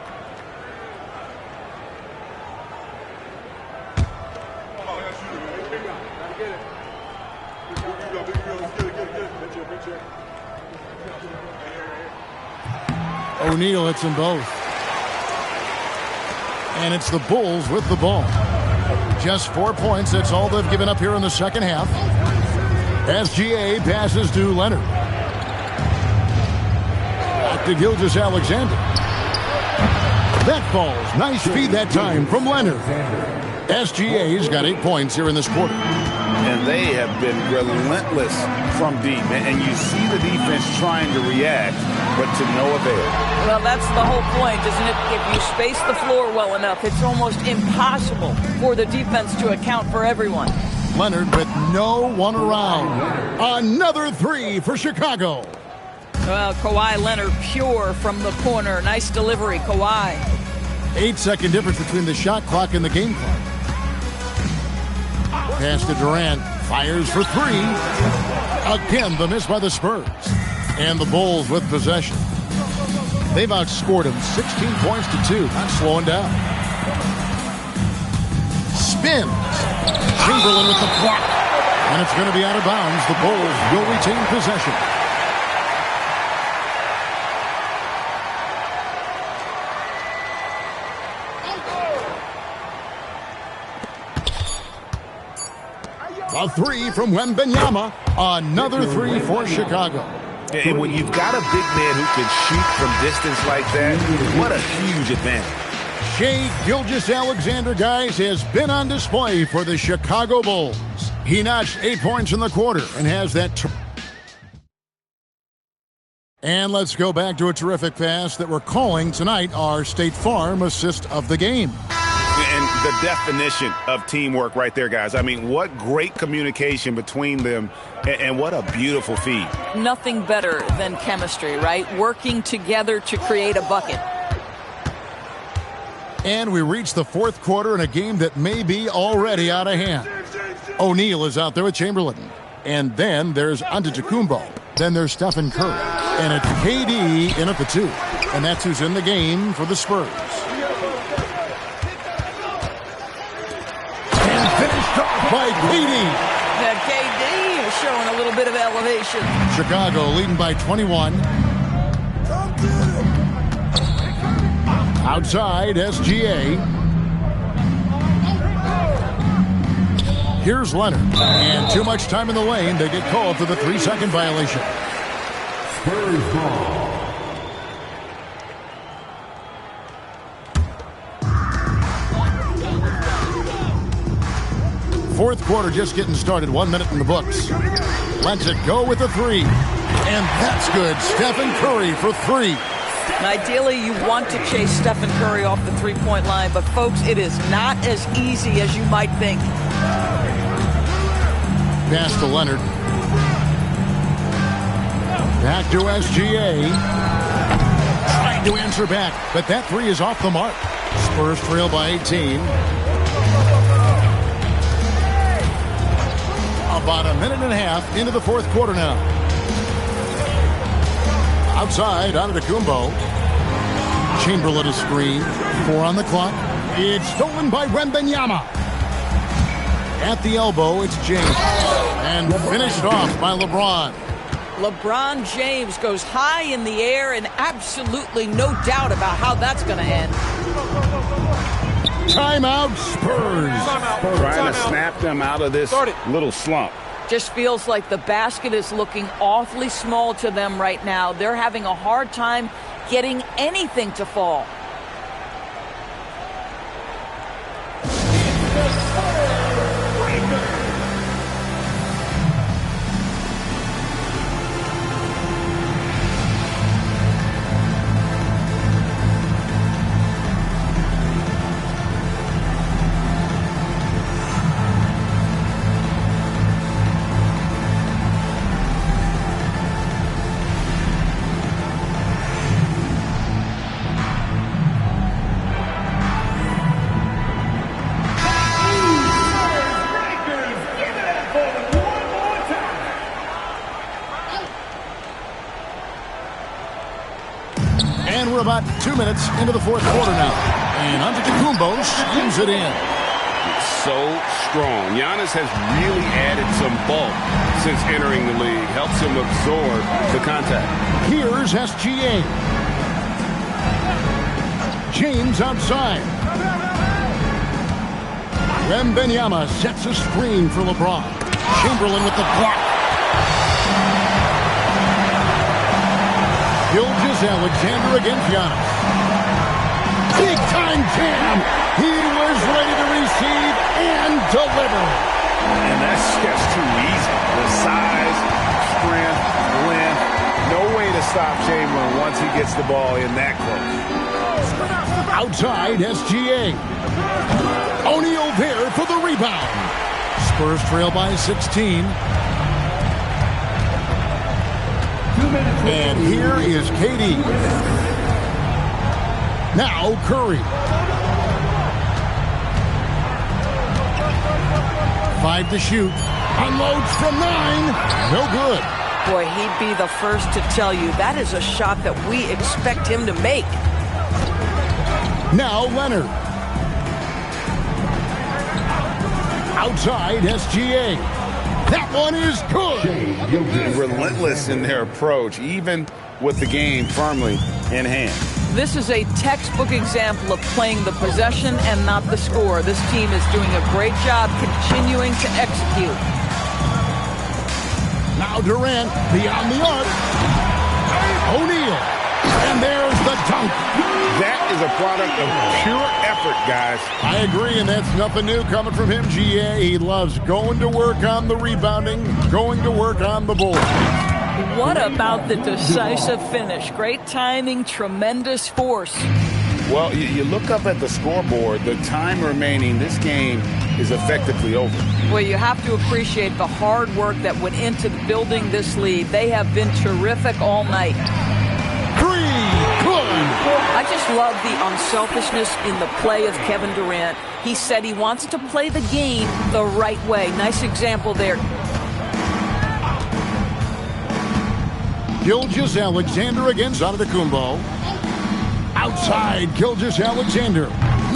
O'Neal hits them both. And it's the Bulls with the ball. Just 4 points. That's all they've given up here in the second half. SGA passes to Leonard. Back to Gilgeous-Alexander. That falls. Nice feed that time from Leonard. SGA's got 8 points here in this quarter. And they have been relentless from deep. And you see the defense trying to react, but to no avail. Well, that's the whole point, isn't it? If you space the floor well enough, it's almost impossible for the defense to account for everyone. Leonard with no one around. Another 3 for Chicago. Well, Kawhi Leonard pure from the corner. Nice delivery, Kawhi. 8-second difference between the shot clock and the game clock. Pass to Durant. Fires for 3. Again, the miss by the Spurs. And the Bulls with possession. They've outscored him 16 points to 2. Not slowing down. Spins. Chamberlain with the block. And it's going to be out of bounds. The Bulls will retain possession. A three from Wembanyama. Another three for Chicago. And when you've got a big man who can shoot from distance like that, what a huge advantage. Shai Gilgeous-Alexander, guys, has been on display for the Chicago Bulls. He notched 8 points in the quarter and has that. And let's go back to a terrific pass that we're calling tonight our State Farm assist of the game. And the definition of teamwork right there, guys. I mean, what great communication between them, and what a beautiful feed. Nothing better than chemistry, right? Working together to create a bucket. And we reach the fourth quarter in a game that may be already out of hand. O'Neal is out there with Chamberlain. And then there's Antetokounmpo. Then there's Stephen Curry. And it's KD in at the 2. And that's who's in the game for the Spurs. And finished off by KD. That KD is showing a little bit of elevation. Chicago leading by 21. Outside, SGA. Here's Leonard. And too much time in the lane. They get called for the 3-second violation. Spurs ball. Fourth quarter just getting started. 1 minute in the books. Lets it go with a 3. And that's good. Stephen Curry for 3. And ideally, you want to chase Stephen Curry off the three-point line. But, folks, it is not as easy as you might think. Pass to Leonard. Back to SGA. Trying to answer back, but that 3 is off the mark. Spurs trail by 18. About a minute and a half into the fourth quarter now. Outside, Antetokounmpo. Chamberlain a screen. 4 on the clock. It's stolen by Wembanyama. At the elbow, it's James. And finished off by LeBron. LeBron James goes high in the air, and absolutely no doubt about how that's going to end. Timeout, Spurs. Trying to snap them out of this little slump. Just feels like the basket is looking awfully small to them right now. They're having a hard time getting anything to fall. About 2 minutes into the fourth quarter now. And Antetokounmpo slams it in. So strong. Giannis has really added some bulk since entering the league. Helps him absorb the contact. Here's SGA. James outside. Wembanyama sets a screen for LeBron. Chamberlain with the block. Gilgeous-Alexander against Giannis. Big time jam. He was ready to receive and deliver. And that's just too easy. The size, strength, length. No way to stop Chamberlain once he gets the ball in that close. Outside, SGA. O'Neal there for the rebound. Spurs trail by 16. And here is KD. Now Curry. 5 to shoot. Unloads from 9. No good. Boy, he'd be the first to tell you that is a shot that we expect him to make. Now Leonard. Outside, SGA. That one is good. Relentless in their approach, even with the game firmly in hand. This is a textbook example of playing the possession and not the score. This team is doing a great job continuing to execute. Now Durant beyond the arc. O'Neal. And there's the dunk. That is a product of pure effort, guys. I agree, and that's nothing new coming from him, GA. He loves going to work on the rebounding, going to work on the board. What about the decisive finish? Great timing, tremendous force. Well, you look up at the scoreboard, the time remaining, this game is effectively over. Well, you have to appreciate the hard work that went into building this lead. They have been terrific all night. I just love the unselfishness in the play of Kevin Durant. He said he wants to play the game the right way. Nice example there. Gilgeous-Alexander against Antetokounmpo. Outside, Gilgeous-Alexander.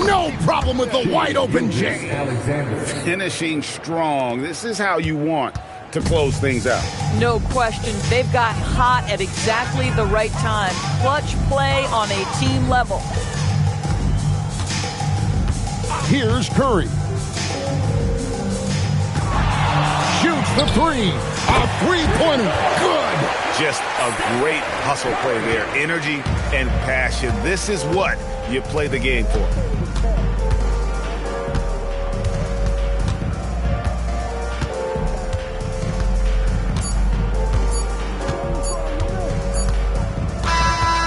No problem with the wide-open J. Finishing strong. This is how you want to close things out. No question. They've got hot at exactly the right time. Clutch play on a team level. Here's Curry. Shoots the three. A three-pointer. Good. Just a great hustle play there. Energy and passion. This is what you play the game for.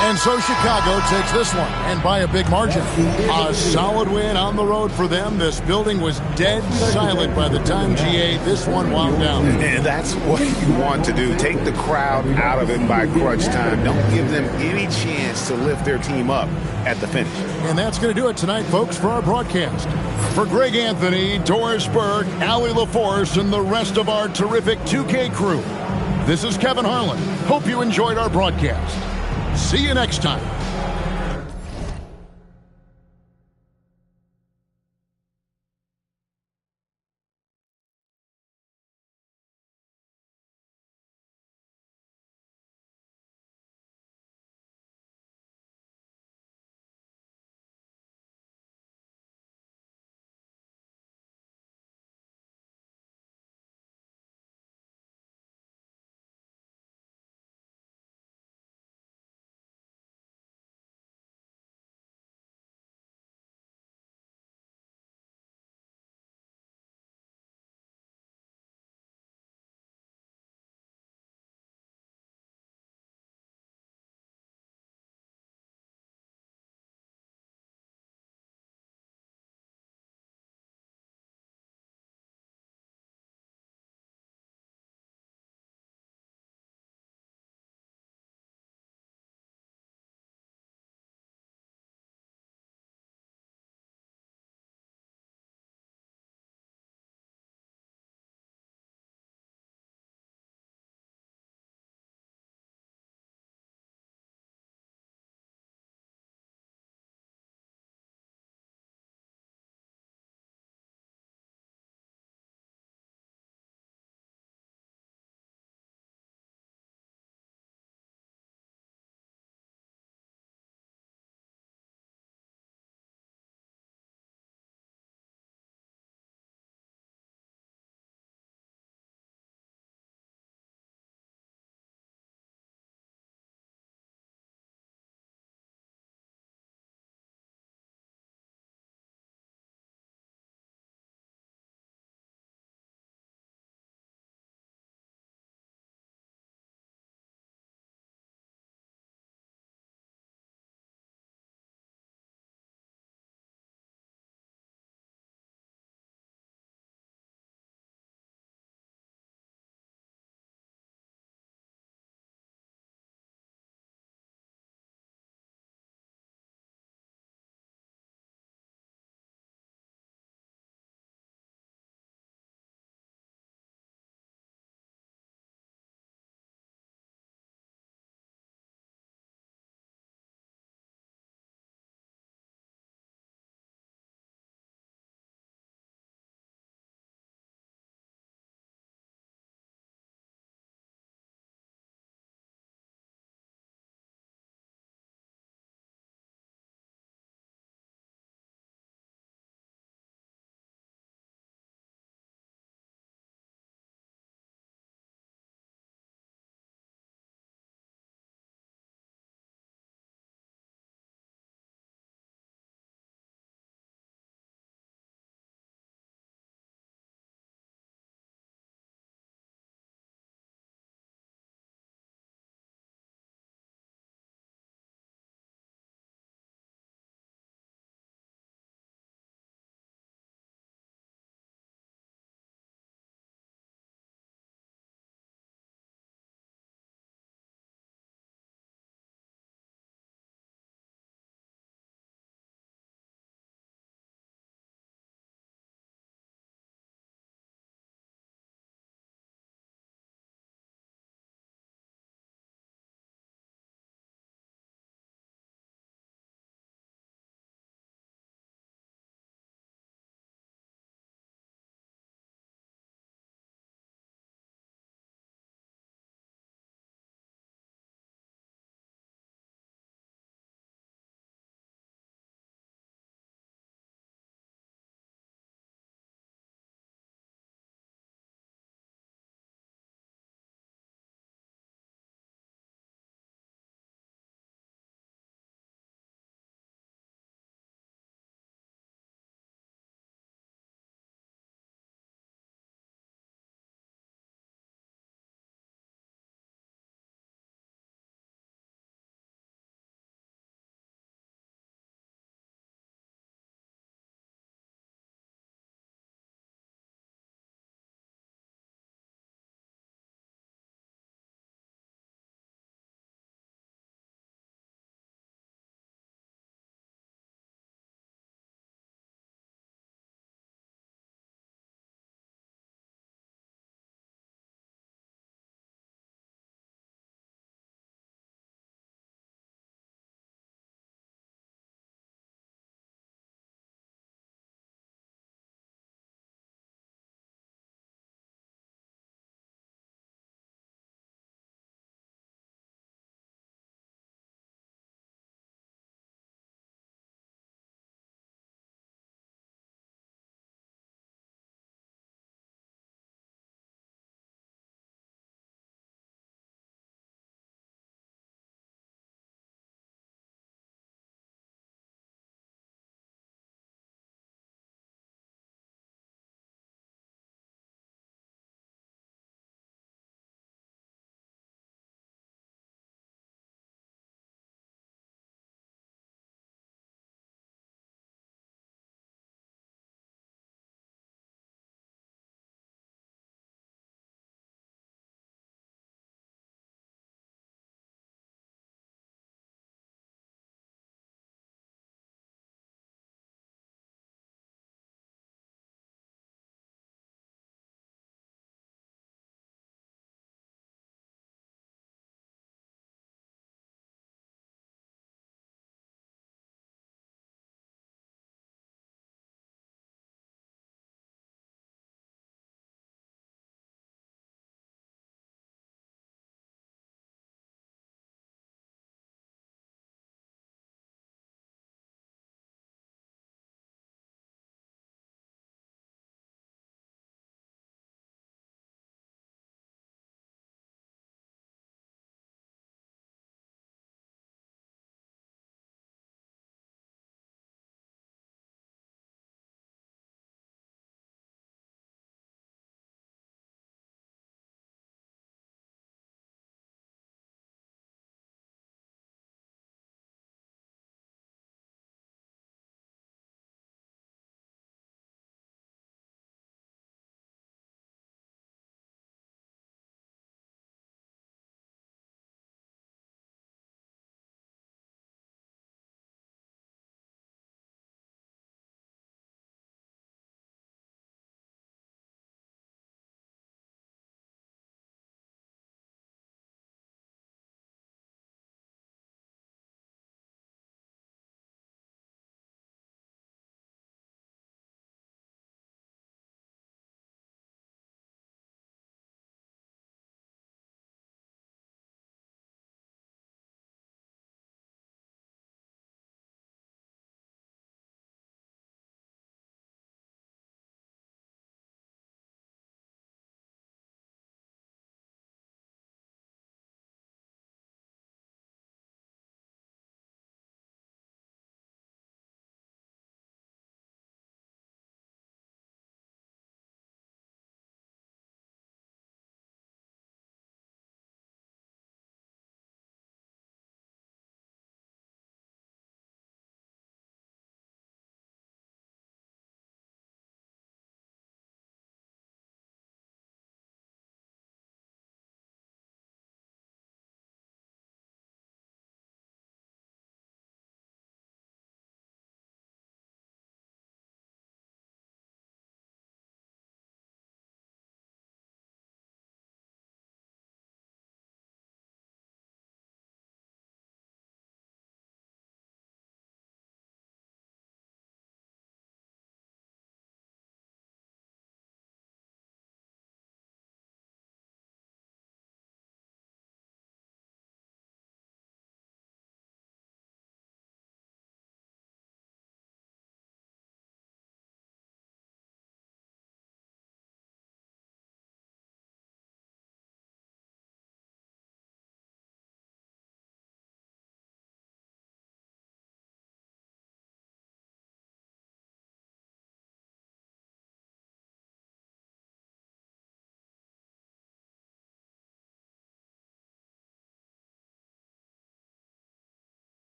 And so Chicago takes this one, and by a big margin. A solid win on the road for them. This building was dead silent by the time, GA, this one wound down. And that's what you want to do. Take the crowd out of it by crunch time. Don't give them any chance to lift their team up at the finish. And that's going to do it tonight, folks, for our broadcast. For Greg Anthony, Doris Burke, Allie LaForce, and the rest of our terrific 2K crew, this is Kevin Harlan. Hope you enjoyed our broadcast. See you next time.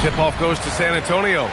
Tip-off goes to San Antonio.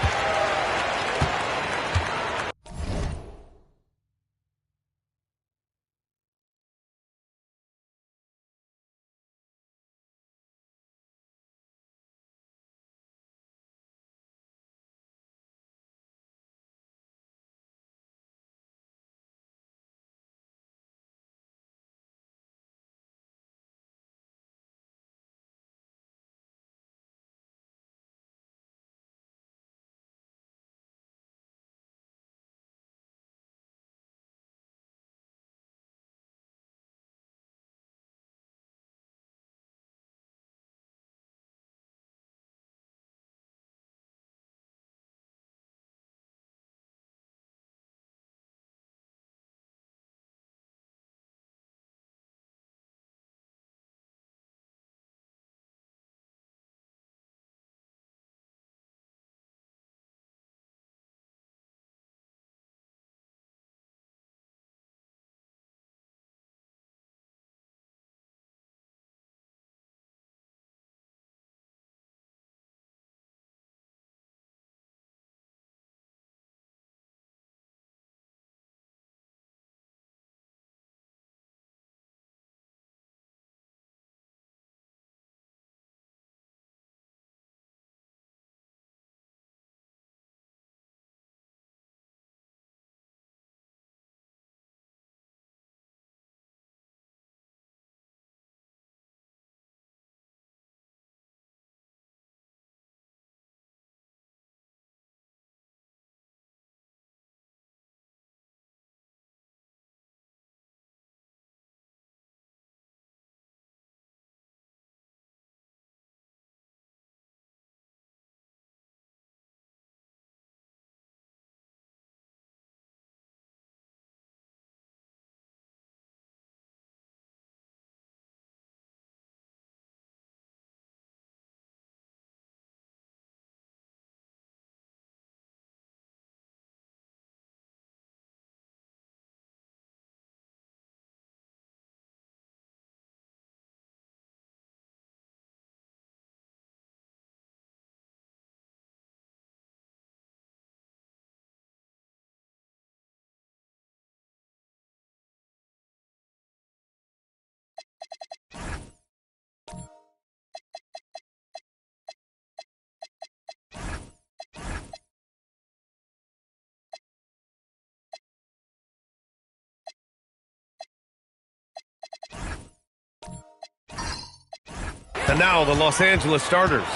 And now the Los Angeles starters.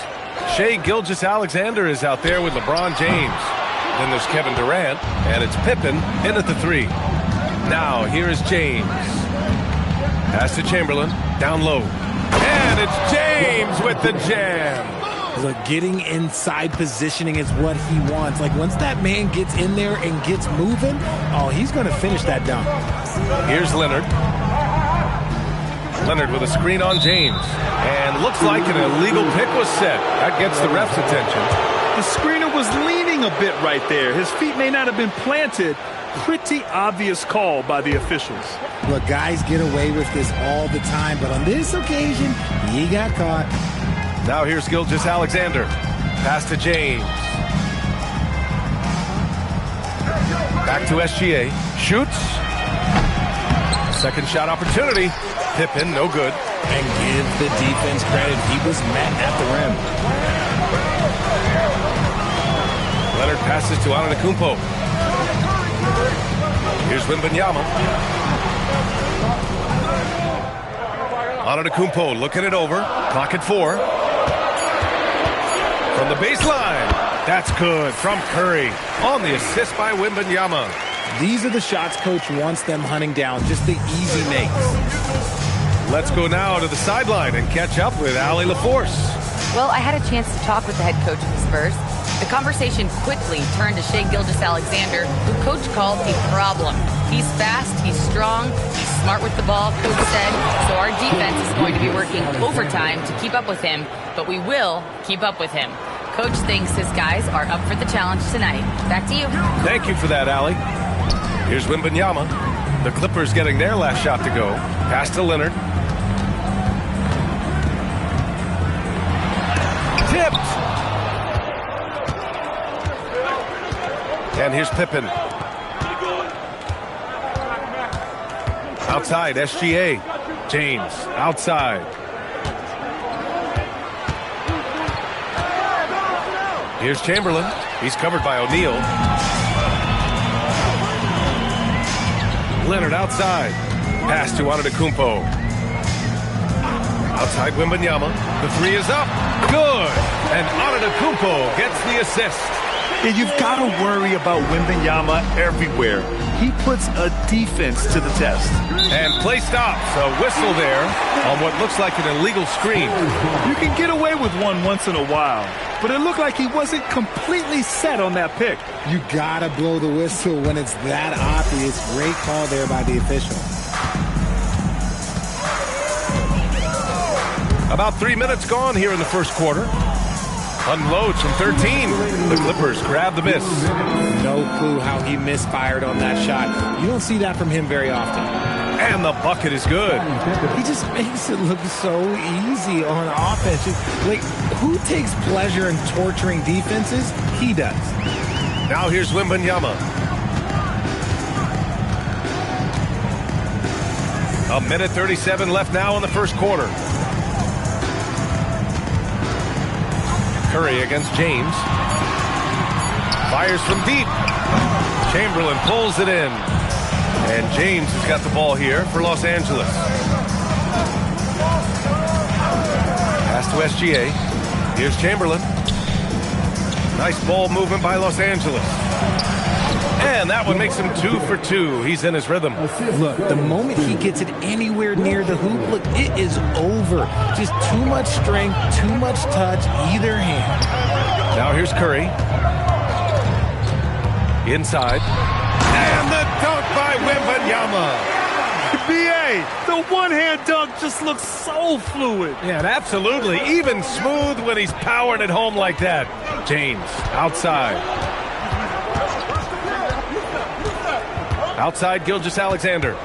Shai Gilgeous-Alexander is out there with LeBron James. Then there's Kevin Durant, and it's Pippen in at the 3. Now here is James. Pass to Chamberlain, down low. And it's James with the jam. Look, getting inside positioning is what he wants. Like, once that man gets in there and gets moving, oh, he's going to finish that dunk. Here's Leonard. Leonard with a screen on James. And looks like an illegal pick was set. That gets the ref's attention. The screener was leaning a bit right there. His feet may not have been planted. Pretty obvious call by the officials. Look, guys get away with this all the time, but on this occasion, he got caught. Now here's Gilgeous-Alexander. Pass to James. Back to SGA. Shoots. Second shot opportunity. Pippen, no good. And give the defense credit. He was met at the rim. Leonard passes to Antetokounmpo. Here's Wembanyama. Antetokounmpo looking it over. Clock at 4. From the baseline. That's good from Curry. On the assist by Wembanyama. These are the shots Coach wants them hunting down. Just the easy makes. Let's go now to the sideline and catch up with Allie LaForce. Well, I had a chance to talk with the head coach of the Spurs. The conversation quickly turned to Shai Gilgeous-Alexander, who Coach called a problem. He's fast, he's strong, he's smart with the ball, Coach said. So our defense is going to be working overtime to keep up with him, but we will keep up with him. Coach thinks his guys are up for the challenge tonight. Back to you. Thank you for that, Allie. Here's Wembanyama. The Clippers getting their last shot to go. Pass to Leonard. Tipped. And here's Pippen. Outside, SGA. James, outside. Here's Chamberlain. He's covered by O'Neal. Leonard outside. Pass to Antetokounmpo. Outside Wembanyama. The three is up. Good. And Antetokounmpo gets the assist. And you've got to worry about Wembanyama everywhere. He puts a defense to the test. And play stops. A whistle there on what looks like an illegal screen. You can get away with one once in a while, but it looked like he wasn't completely set on that pick. You got to blow the whistle when it's that obvious. Great call there by the official. About 3 minutes gone here in the first quarter. Unloads from 13. The Clippers grab the miss. No clue how he misfired on that shot. You don't see that from him very often. And the bucket is good. He just makes it look so easy on offense. Like, who takes pleasure in torturing defenses? He does. Now here's Wembanyama. A minute 37 left now in the first quarter. Curry against James. Fires from deep. Chamberlain pulls it in. And James has got the ball here for Los Angeles. Pass to SGA. Here's Chamberlain. Nice ball movement by Los Angeles. And that one makes him 2 for 2. He's in his rhythm. Look, the moment he gets it anywhere near the hoop, look, it is over. Just too much strength, too much touch, either hand. Now here's Curry. Inside. And the dunk by Wembanyama. B.A., the one-hand dunk just looks so fluid. Yeah, absolutely. Even smooth when he's powering it home like that. James, outside. Outside Gilgeous-Alexander.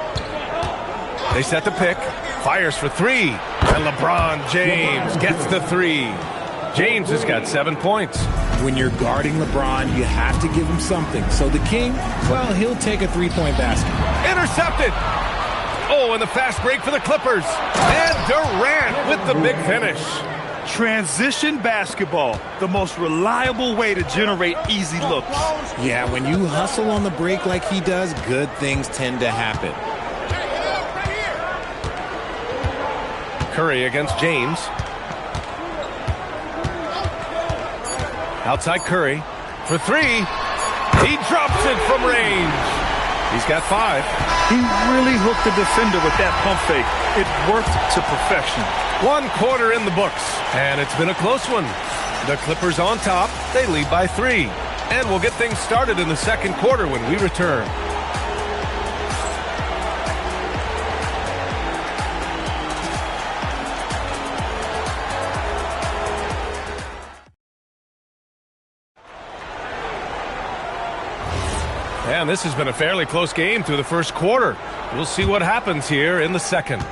They set the pick. Fires for three. And LeBron James gets the three. James has got 7 points. When you're guarding LeBron, you have to give him something. So the King, well, he'll take a three-point basket. Intercepted. Oh, and the fast break for the Clippers. And Durant with the big finish. Transition basketball, the most reliable way to generate easy looks. Yeah, when you hustle on the break like he does, good things tend to happen. Curry against James. Outside Curry for three. He drops it from range. He's got 5. He really hooked the defender with that pump fake. It worked to perfection. 1 quarter in the books, and it's been a close one. The Clippers on top. They lead by 3. And we'll get things started in the second quarter when we return. And this has been a fairly close game through the first quarter. We'll see what happens here in the second.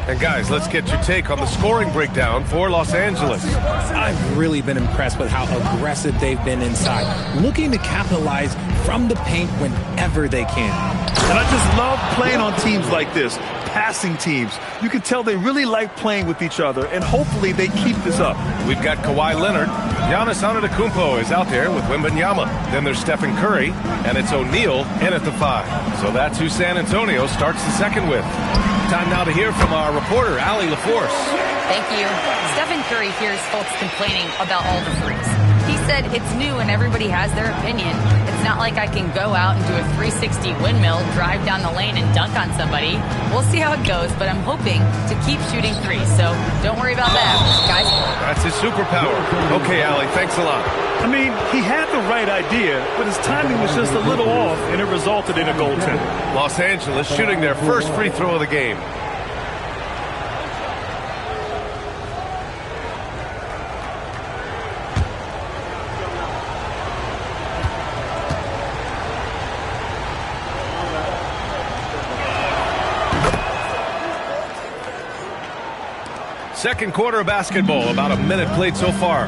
And guys, let's get your take on the scoring breakdown for Los Angeles. I've really been impressed with how aggressive they've been inside, looking to capitalize from the paint whenever they can. And I just love playing on teams like this, passing teams. You can tell they really like playing with each other, and hopefully they keep this up. We've got Kawhi Leonard. Giannis Antetokounmpo is out there with Wembanyama. Then there's Stephen Curry, and it's O'Neal in at the 5. So that's who San Antonio starts the second with. Time now to hear from our reporter, Allie LaForce. Thank you. Stephen Curry hears folks complaining about all the threes. He said it's new and everybody has their opinion. It's not like I can go out and do a 360 windmill, drive down the lane, and dunk on somebody. We'll see how it goes, but I'm hoping to keep shooting threes, so don't worry about that, guys. That's his superpower. Okay, Allie, thanks a lot. I mean, he had the right idea, but his timing was just a little off, and it resulted in a goaltender. Los Angeles shooting their first free throw of the game. Second quarter of basketball, about a minute played so far.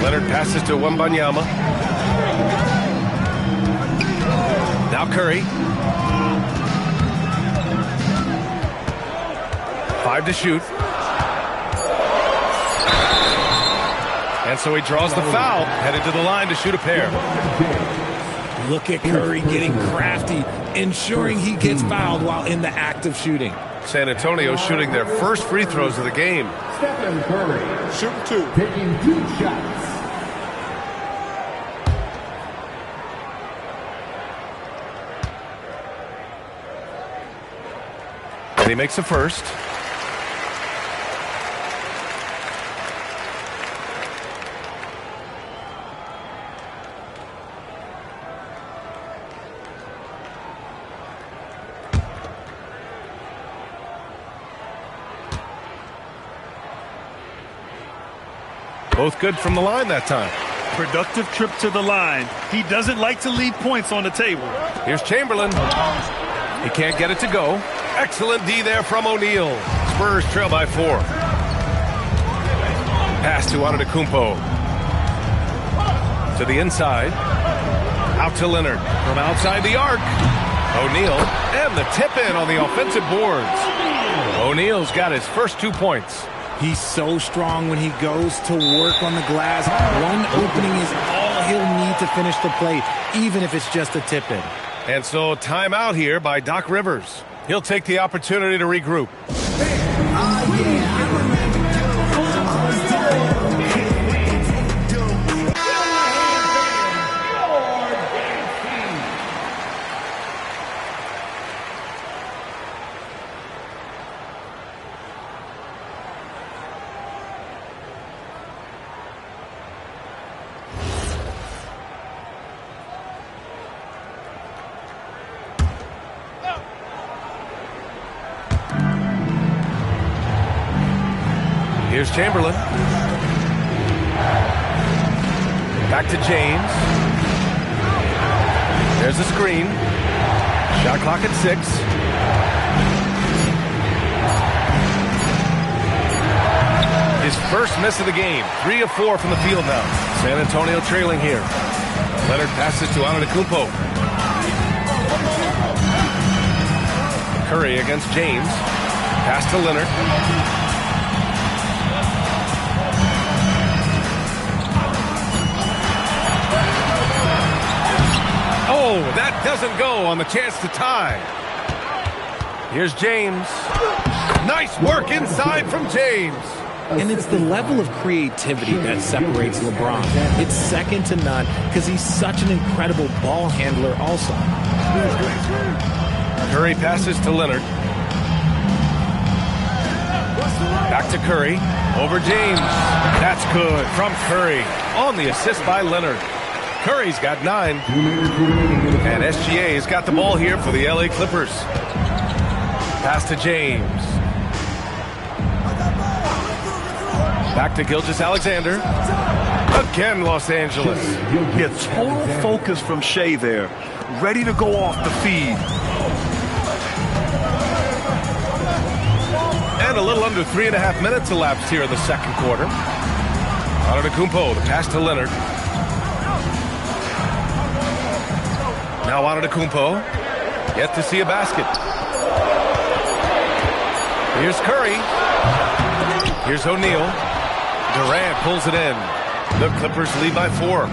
Leonard passes to Wembanyama. Now Curry. 5 to shoot. And so he draws the foul, headed to the line to shoot a pair. Look at Curry getting crafty, ensuring he gets fouled while in the act of shooting. San Antonio shooting their first free throws of the game. Stephen Curry. Shooting 2. Taking 2 shots. And he makes the first. Both good from the line that time. Productive trip to the line. He doesn't like to leave points on the table. Here's Chamberlain. He can't get it to go. Excellent D there from O'Neal. Spurs trail by 4. Pass to Antetokounmpo. To the inside. Out to Leonard. From outside the arc. O'Neal. And the tip in on the offensive boards. O'Neal's got his first 2 points. He's so strong when he goes to work on the glass. One opening is all he'll need to finish the play, even if it's just a tip-in. And so timeout here by Doc Rivers. He'll take the opportunity to regroup. Here's Chamberlain. Back to James. There's the screen. Shot clock at 6. His first miss of the game. 3 of 4 from the field now. San Antonio trailing here. Leonard passes to Antetokounmpo. Curry against James. Pass to Leonard. Oh, that doesn't go on the chance to tie. Here's James. Nice work inside from James. And it's the level of creativity that separates LeBron. It's second to none because he's such an incredible ball handler also. Curry passes to Leonard. Back to Curry. Over James. That's good from Curry. On the assist by Leonard. Curry's got 9. And SGA's got the ball here for the LA Clippers. Pass to James. Back to Gilgeous-Alexander. Again, Los Angeles. Yeah, total focus from Shea there. Ready to go off the feed. And a little under 3.5 minutes elapsed here in the second quarter. Antetokounmpo, the pass to Leonard. Now Antetokounmpo, yet to see a basket. Here's Curry. Here's O'Neal. Durant pulls it in. The Clippers lead by 4.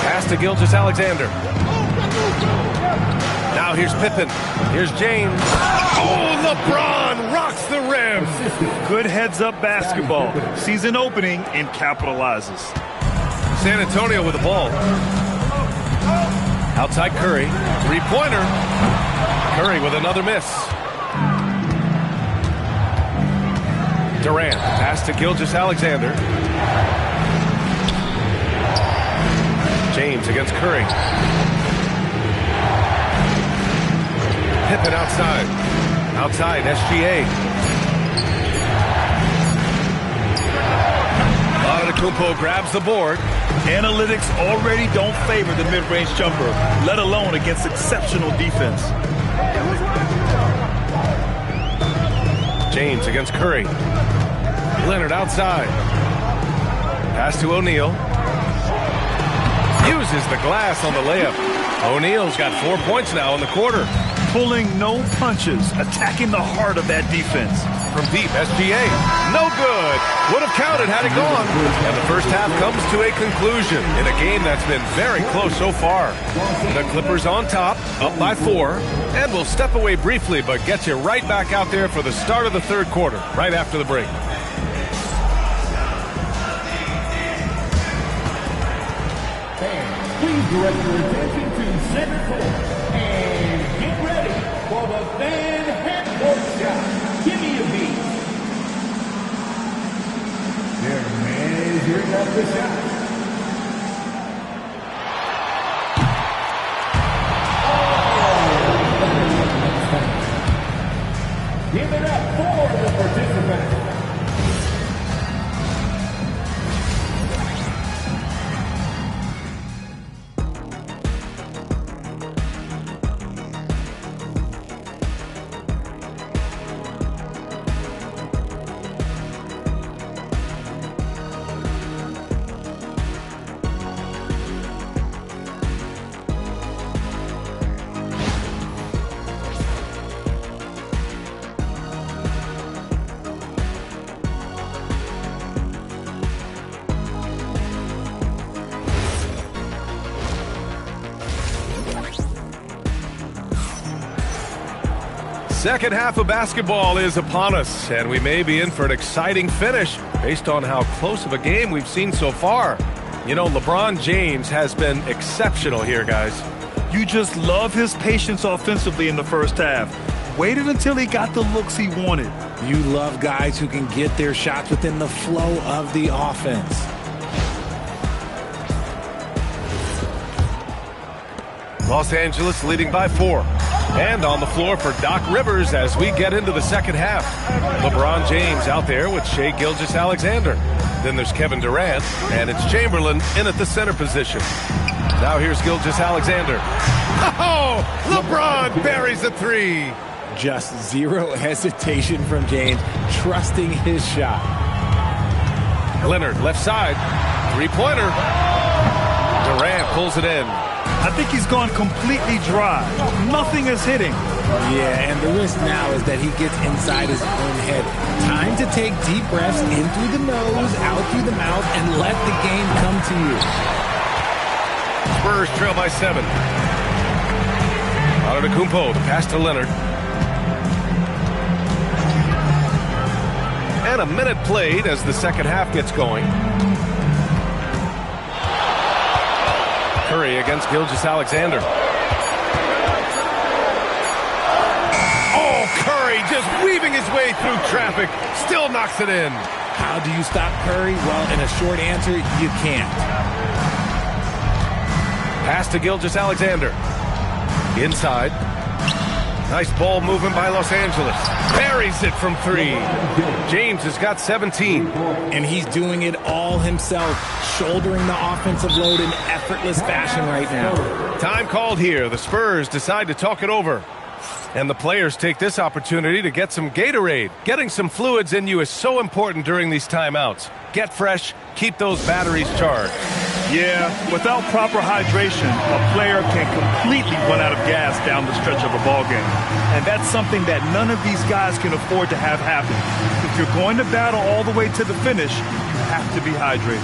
Pass to Gilgeous-Alexander. Now here's Pippen. Here's James. Oh, LeBron rocks the rim. Good heads-up basketball. Sees an opening and capitalizes. San Antonio with the ball. Outside Curry. Three-pointer. Curry with another miss. Durant. Pass to Gilgeous-Alexander. James against Curry. Pippen outside. Outside, SGA. Antetokounmpo grabs the board. Analytics already don't favor the mid-range jumper, let alone against exceptional defense. James against Curry. Leonard outside. Pass to O'Neal. Uses the glass on the layup. O'Neal's got 4 points now in the quarter. Pulling no punches, attacking the heart of that defense. From deep, SGA. No good. Would have counted had it gone. And the first half comes to a conclusion in a game that's been very close so far. The Clippers on top, up by 4. And we'll step away briefly, but get you right back out there for the start of the third quarter, right after the break. Please direct your attention to center court and get ready for the fan head shot. Give me a beat. There, man, is hearing up the shot. Give it up for the participants. Second half of basketball is upon us, and we may be in for an exciting finish based on how close of a game we've seen so far. You know, LeBron James has been exceptional here, guys. You just love his patience offensively in the first half. Waited until he got the looks he wanted. You love guys who can get their shots within the flow of the offense. Los Angeles leading by 4. And on the floor for Doc Rivers as we get into the second half. LeBron James out there with Shai Gilgeous-Alexander. Then there's Kevin Durant, and it's Chamberlain in at the center position. Now here's Gilgeous-Alexander. Oh, LeBron buries the 3. Just zero hesitation from James, trusting his shot. Leonard, left side, 3-pointer. Durant pulls it in. I think he's gone completely dry. Nothing is hitting. Yeah, and the risk now is that he gets inside his own head. Time to take deep breaths in through the nose, out through the mouth, and let the game come to you. Spurs trail by 7. Antetokounmpo, the pass to Leonard. And a minute played as the second half gets going. Curry against Gilgeous-Alexander. Oh, Curry just weaving his way through traffic. Still knocks it in. How do you stop Curry? Well, in a short answer, you can't. Pass to Gilgeous-Alexander. Inside. Nice ball movement by Los Angeles. Buries it from 3. James has got 17. And he's doing it all himself, shouldering the offensive load in effortless fashion right now. Time called here. The Spurs decide to talk it over. And the players take this opportunity to get some Gatorade. Getting some fluids in you is so important during these timeouts. Get fresh, keep those batteries charged. Yeah, without proper hydration, a player can completely run out of gas down the stretch of a ball game. And that's something that none of these guys can afford to have happen. If you're going to battle all the way to the finish, you have to be hydrated.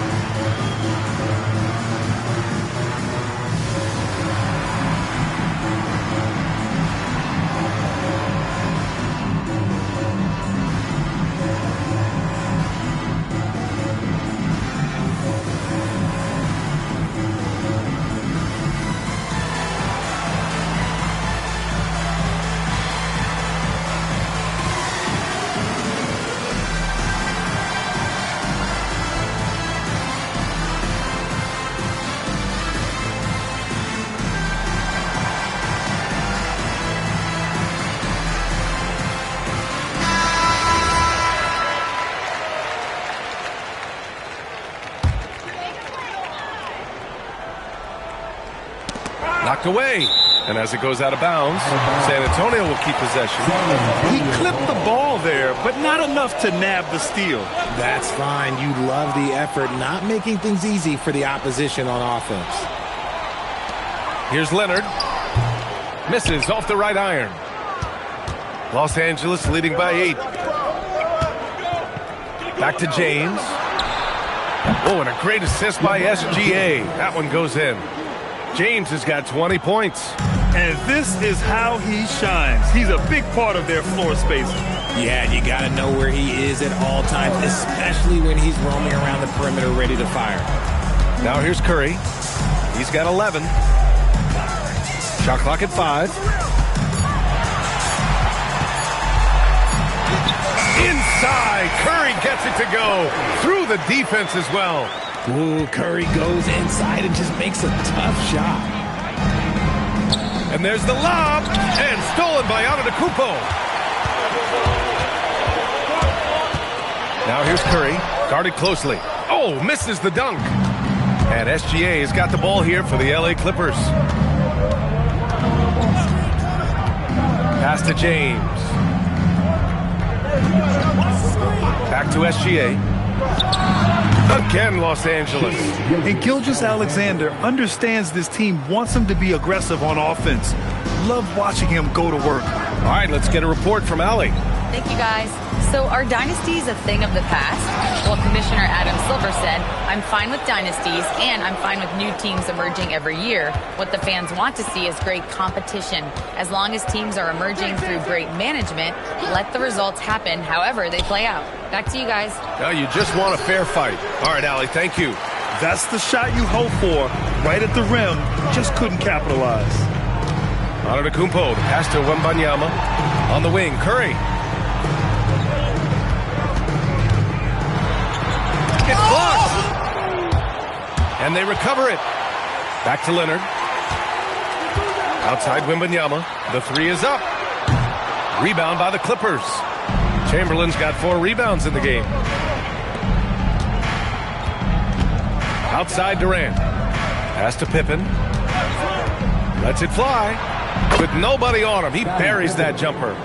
Knocked away. And as it goes out of bounds, San Antonio will keep possession. He clipped the ball there, but not enough to nab the steal. That's fine. You love the effort, not making things easy for the opposition on offense. Here's Leonard. Misses off the right iron. Los Angeles leading by 8. Back to James. Oh, and a great assist by SGA. That one goes in. James has got 20 points. And this is how he shines. He's a big part of their floor space. Yeah, you got to know where he is at all times, especially when he's roaming around the perimeter ready to fire. Now here's Curry. He's got 11. Shot clock at 5. Inside, Curry gets it to go. Through the defense as well. Ooh, Curry goes inside and just makes a tough shot. And there's the lob, and stolen by Antetokounmpo. Now here's Curry, guarded closely. Oh, misses the dunk. And SGA has got the ball here for the LA Clippers. Pass to James. Back to SGA. Again, Los Angeles. And Gilgeous-Alexander understands this team wants him to be aggressive on offense. Love watching him go to work. All right, let's get a report from Allie. Thank you, guys. So are dynasties a thing of the past? Well, Commissioner Adam Silver said, I'm fine with dynasties, and I'm fine with new teams emerging every year. What the fans want to see is great competition. As long as teams are emerging through great management, let the results happen however they play out. Back to you guys. Now you just want a fair fight. All right, Allie, thank you. That's the shot you hope for. Right at the rim, just couldn't capitalize. Antetokounmpo, the pass to Wembanyama. On the wing, Curry. It's blocked. And they recover it. Back to Leonard. Outside Wembanyama. The 3 is up. Rebound by the Clippers. Chamberlain's got 4 rebounds in the game. Outside Durant. Pass to Pippen. Lets it fly. With nobody on him, he buries that jumper.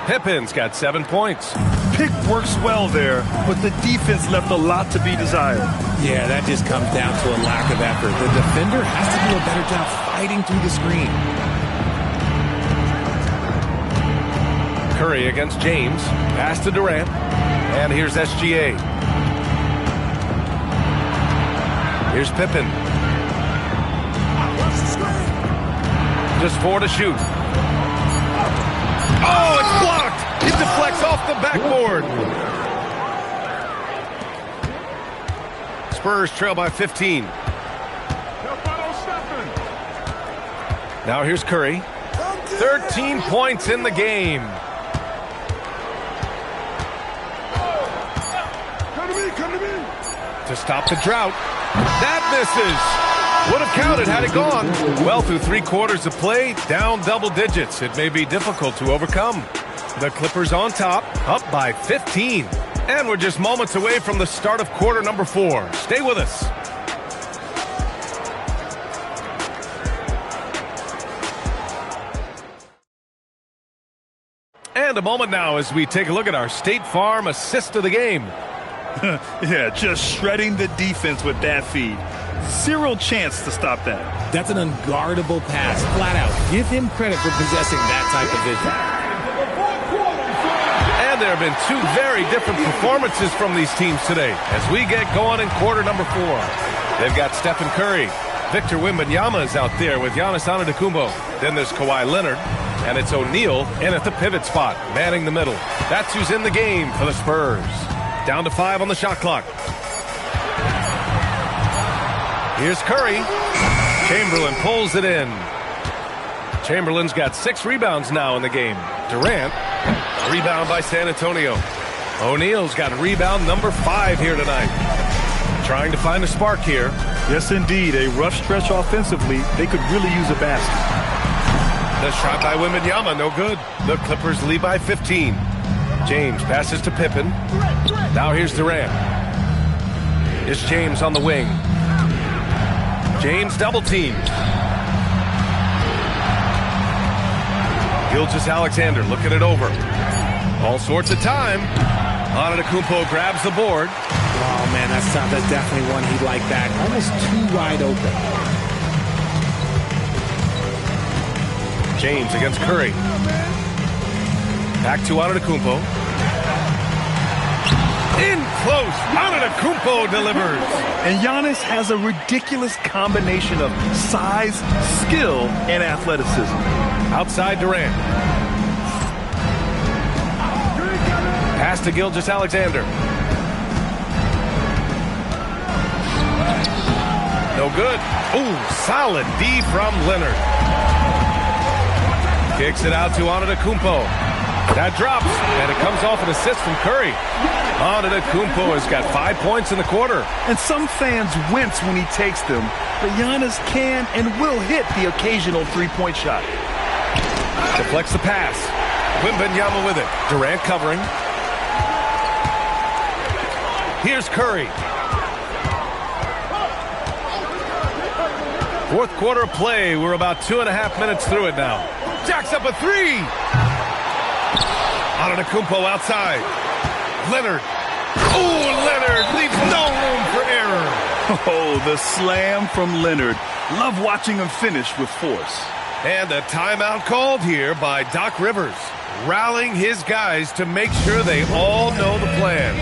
Pippen's got 7 points. Pick works well there, but the defense left a lot to be desired. Yeah, that just comes down to a lack of effort. The defender has to do a better job fighting through the screen. Curry against James. Pass to Durant. And here's SGA. Here's Pippen. Just 4 to shoot. Oh, it's blocked. It deflects off the backboard. Spurs trail by 15. Now here's Curry. 13 points in the game. To stop the drought. That misses. Would have counted had it gone. Well, through 3 quarters of play, down double digits. It may be difficult to overcome. The Clippers on top, up by 15. And we're just moments away from the start of quarter number 4. Stay with us. And a moment now as we take a look at our State Farm assist of the game. Yeah, just shredding the defense with that feed. Zero chance to stop that. That's an unguardable pass. Flat out, give him credit for possessing that type of vision. And there have been 2 very different performances from these teams today as we get going in quarter number 4. They've got Stephen Curry. Victor Wembanyama is out there with Giannis Antetokounmpo. Then there's Kawhi Leonard. And it's O'Neal in at the pivot spot, manning the middle. That's who's in the game for the Spurs. Down to 5 on the shot clock. Here's Curry. Chamberlain pulls it in. Chamberlain's got 6 rebounds now in the game. Durant, rebound by San Antonio. O'Neal's got rebound number 5 here tonight. Trying to find a spark here. Yes, indeed. A rough stretch offensively. They could really use a basket. The shot by Wembanyama, no good. The Clippers lead by 15. James passes to Pippen. Now here's Durant. It's James on the wing. James double teamed. Gilgeous-Alexander looking it over. All sorts of time. Antetokounmpo grabs the board. Oh, man, that's tough. That's definitely one he'd like back. Almost too wide open. James against Curry. Back to Antetokounmpo. In close. Antetokounmpo delivers. And Giannis has a ridiculous combination of size, skill, and athleticism. Outside Durant. Pass to Gilgeous-Alexander. No good. Ooh, solid D from Leonard. Kicks it out to Antetokounmpo. That drops, and it comes off an assist from Curry. Antetokounmpo has got 5 points in the quarter. And some fans wince when he takes them, but Giannis can and will hit the occasional three-point shot. Deflects the pass. Wembanyama with it. Durant covering. Here's Curry. Fourth quarter of play. We're about 2.5 minutes through it now. Jacks up a three. Antetokounmpo outside. Leonard. Oh, Leonard leaves no room for error. Oh, the slam from Leonard. Love watching him finish with force. And a timeout called here by Doc Rivers, rallying his guys to make sure they all know the plan.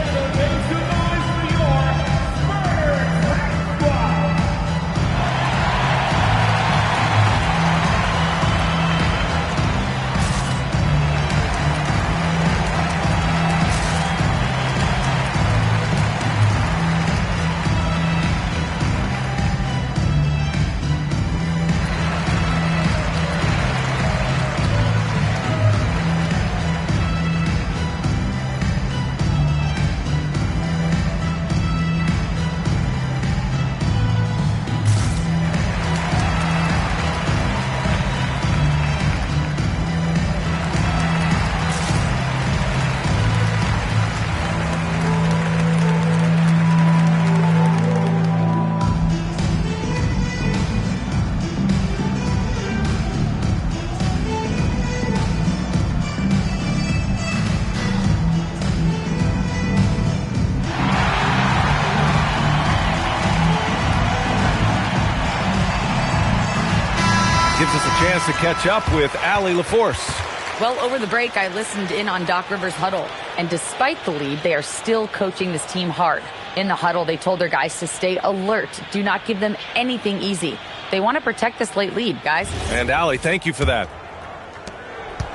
Gives us a chance to catch up with Allie LaForce. Well, over the break, I listened in on Doc Rivers' huddle. And despite the lead, they are still coaching this team hard. In the huddle, they told their guys to stay alert. Do not give them anything easy. They want to protect this late lead, guys. And Allie, thank you for that.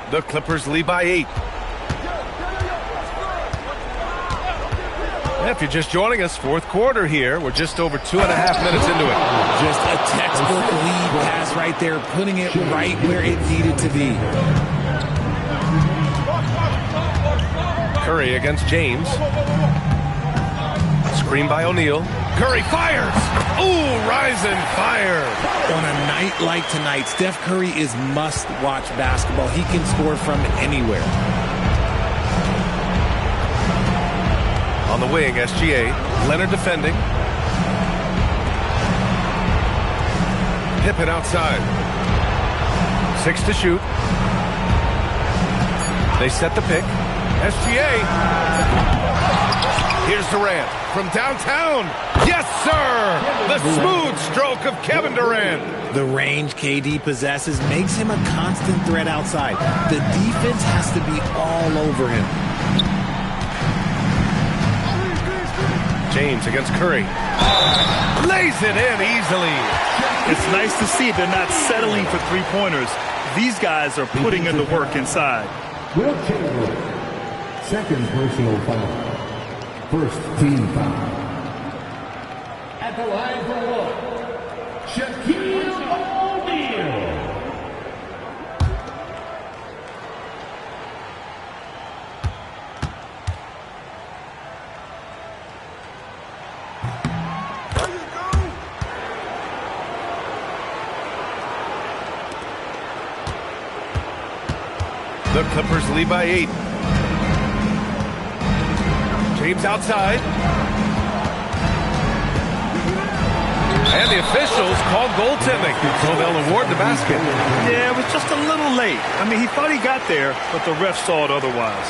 The Clippers lead by 8. If you're just joining us, fourth quarter here. We're just over 2.5 minutes into it. Just a textbook lead pass right there, putting it right where it needed to be. Curry against James. Screen by O'Neal. Curry fires. Ooh, rising fire. On a night like tonight, Steph Curry is must-watch basketball. He can score from anywhere. On the wing, SGA. Leonard defending. Pippen outside. 6 to shoot. They set the pick. SGA. Here's Durant from downtown. Yes, sir! The smooth stroke of Kevin Durant. The range KD possesses makes him a constant threat outside. The defense has to be all over him. James against Curry. Lays it in easily. It's nice to see they're not settling for three-pointers. These guys are putting in the work inside. Will Chamberlain, second personal foul. First team foul. At the line for one, Shaquille O'Neal. The Clippers lead by 8. James outside. And the officials called goaltending, so they'll award the basket. Yeah, it was just a little late. I mean, he thought he got there, but the ref saw it otherwise.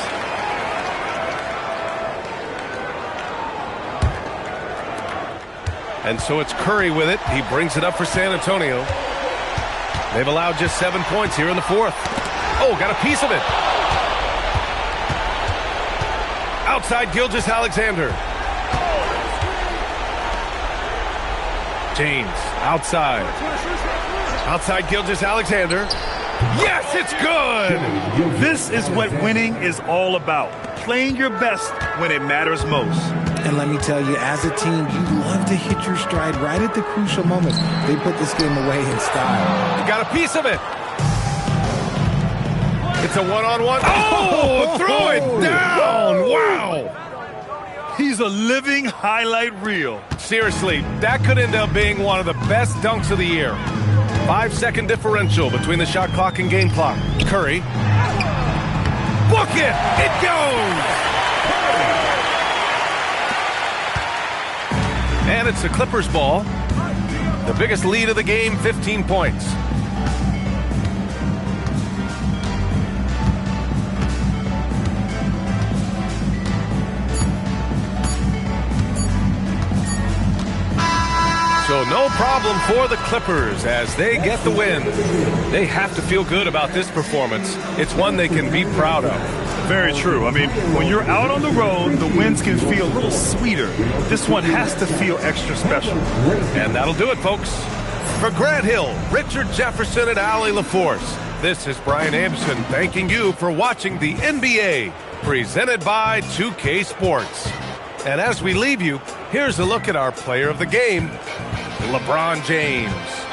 And so it's Curry with it. He brings it up for San Antonio. They've allowed just 7 points here in the fourth. Oh, got a piece of it. Outside Gilgeous-Alexander. James, outside. Outside Gilgeous-Alexander. Yes, it's good! This is what winning is all about. Playing your best when it matters most. And let me tell you, as a team, you love to hit your stride right at the crucial moments. They put this game away in style. You got a piece of it. It's a one-on-one. Oh, throw it down. Wow. He's a living highlight reel. Seriously, that could end up being one of the best dunks of the year. 5-second differential between the shot clock and game clock. Curry. Book it. It goes. And it's the Clippers' ball. The biggest lead of the game, 15 points. So no problem for the Clippers as they get the win. They have to feel good about this performance. It's one they can be proud of. Very true. I mean, when you're out on the road, the wins can feel a little sweeter. This one has to feel extra special. And that'll do it, folks. For Grant Hill, Richard Jefferson, and Allie LaForce, this is Brian Anderson thanking you for watching the NBA, presented by 2K Sports. And as we leave you, here's a look at our player of the game, LeBron James.